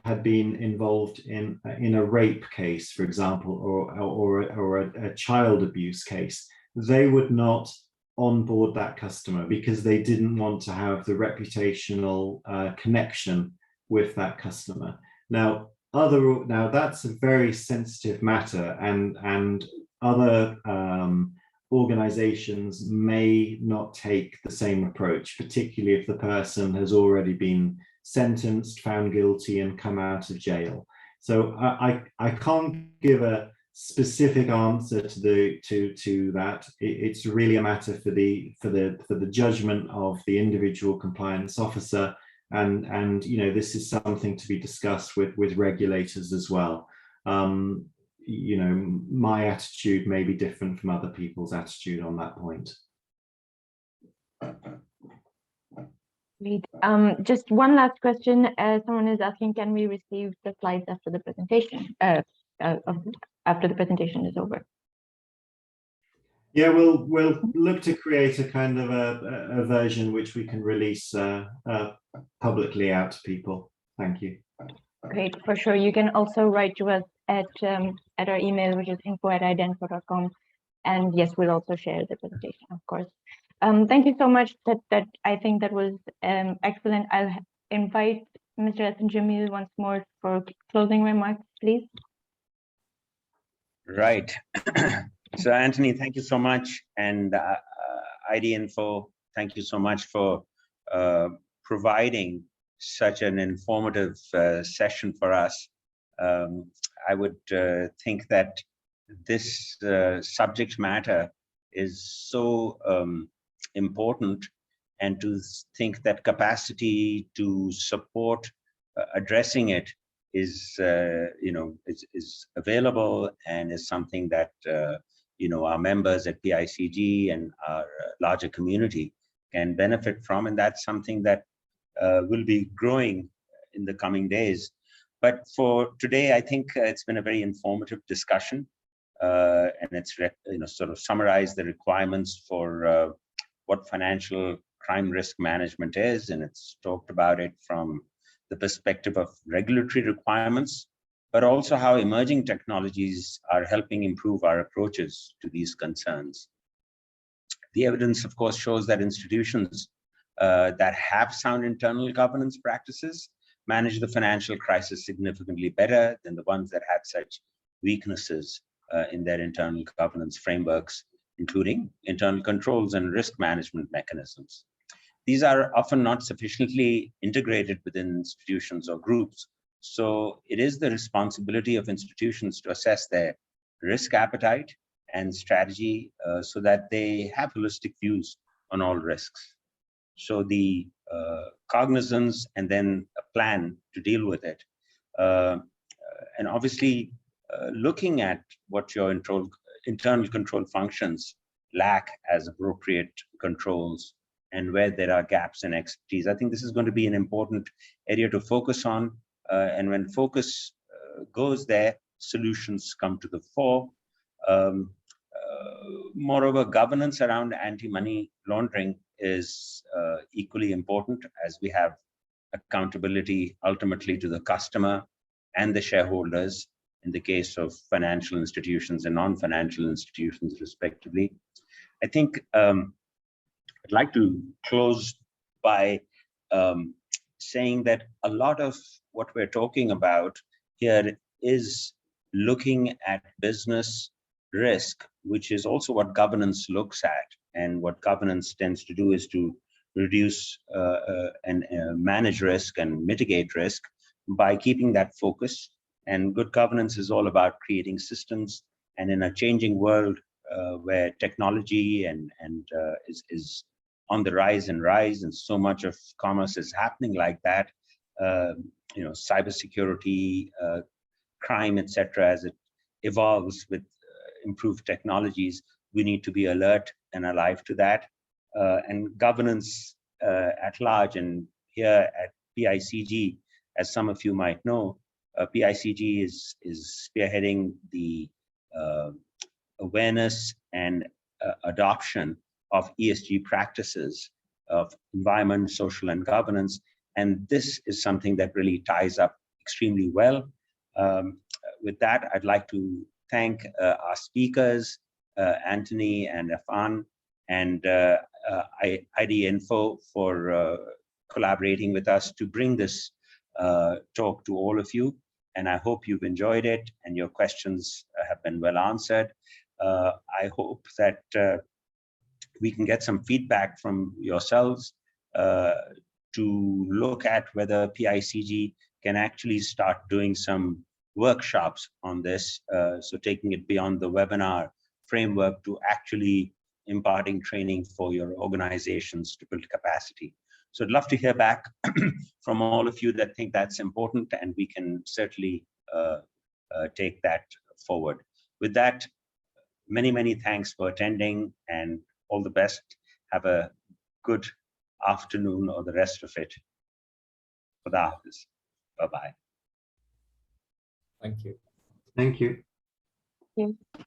had been involved in a rape case, for example, or a child abuse case. They would not onboard that customer because they didn't want to have the reputational connection with that customer. Now that's a very sensitive matter, and other organizations may not take the same approach, particularly if the person has already been sentenced, found guilty, and come out of jail. So I can't give a specific answer to that. It's really a matter for the judgment of the individual compliance officer, and this is something to be discussed with regulators as well. My attitude may be different from other people's attitude on that point. Great. Just one last question. Someone is asking, can we receive the slides after the presentation? After the presentation is over? Yeah, we'll look to create a kind of a version which we can release publicly out to people. Thank you. Great, for sure. You can also write to us at our email, which is info@idenfo.com. And yes, we'll also share the presentation, of course. Thank you so much. That I think that was excellent. I'll invite Mr. Hassan Jamil once more for closing remarks, please. Right. So Anthony, thank you so much. And ID Info, thank you so much for providing such an informative session for us. I would think that this subject matter is so important, and to think that capacity to support addressing it is is available, and is something that our members at PICG and our larger community can benefit from, and that's something that will be growing in the coming days. But for today, I think it's been a very informative discussion, and it's sort of summarized the requirements for what financial crime risk management is, and it's talked about it from the perspective of regulatory requirements, but also how emerging technologies are helping improve our approaches to these concerns. The evidence, of course, shows that institutions that have sound internal governance practices manage the financial crisis significantly better than the ones that had such weaknesses in their internal governance frameworks, including internal controls and risk management mechanisms. These are often not sufficiently integrated within institutions or groups, so it is the responsibility of institutions to assess their risk appetite and strategy so that they have holistic views on all risks. So the cognizance and then a plan to deal with it. And obviously looking at what your internal control functions lack as appropriate controls and where there are gaps in expertise. I think this is going to be an important area to focus on. And when focus goes there, solutions come to the fore. Moreover, governance around anti-money laundering is equally important, as we have accountability ultimately to the customer and the shareholders in the case of financial institutions and non-financial institutions, respectively. I think I'd like to close by saying that a lot of what we're talking about here is looking at business risk, which is also what governance looks at. And what governance tends to do is to reduce and manage risk and mitigate risk by keeping that focus. And good governance is all about creating systems. And in a changing world where technology is on the rise, and so much of commerce is happening like that, cybersecurity, crime, etc., as it evolves with improved technologies, we need to be alert and alive to that. And governance at large, and here at PICG, as some of you might know, PICG is spearheading the awareness and adoption of ESG practices of environment, social, and governance. And this is something that really ties up extremely well. With that, I'd like to thank our speakers, Anthony and Afan, and ID Info for collaborating with us to bring this talk to all of you. And I hope you've enjoyed it and your questions have been well answered. I hope that we can get some feedback from yourselves to look at whether PICG can actually start doing some workshops on this, so taking it beyond the webinar framework to actually imparting training for your organizations to build capacity. So I'd love to hear back from all of you that think that's important, and we can certainly take that forward. With that, many thanks for attending, and all the best. Have a good afternoon or the rest of it. Khuda Hafiz. Bye-bye. Thank you. Thank you. Thank you.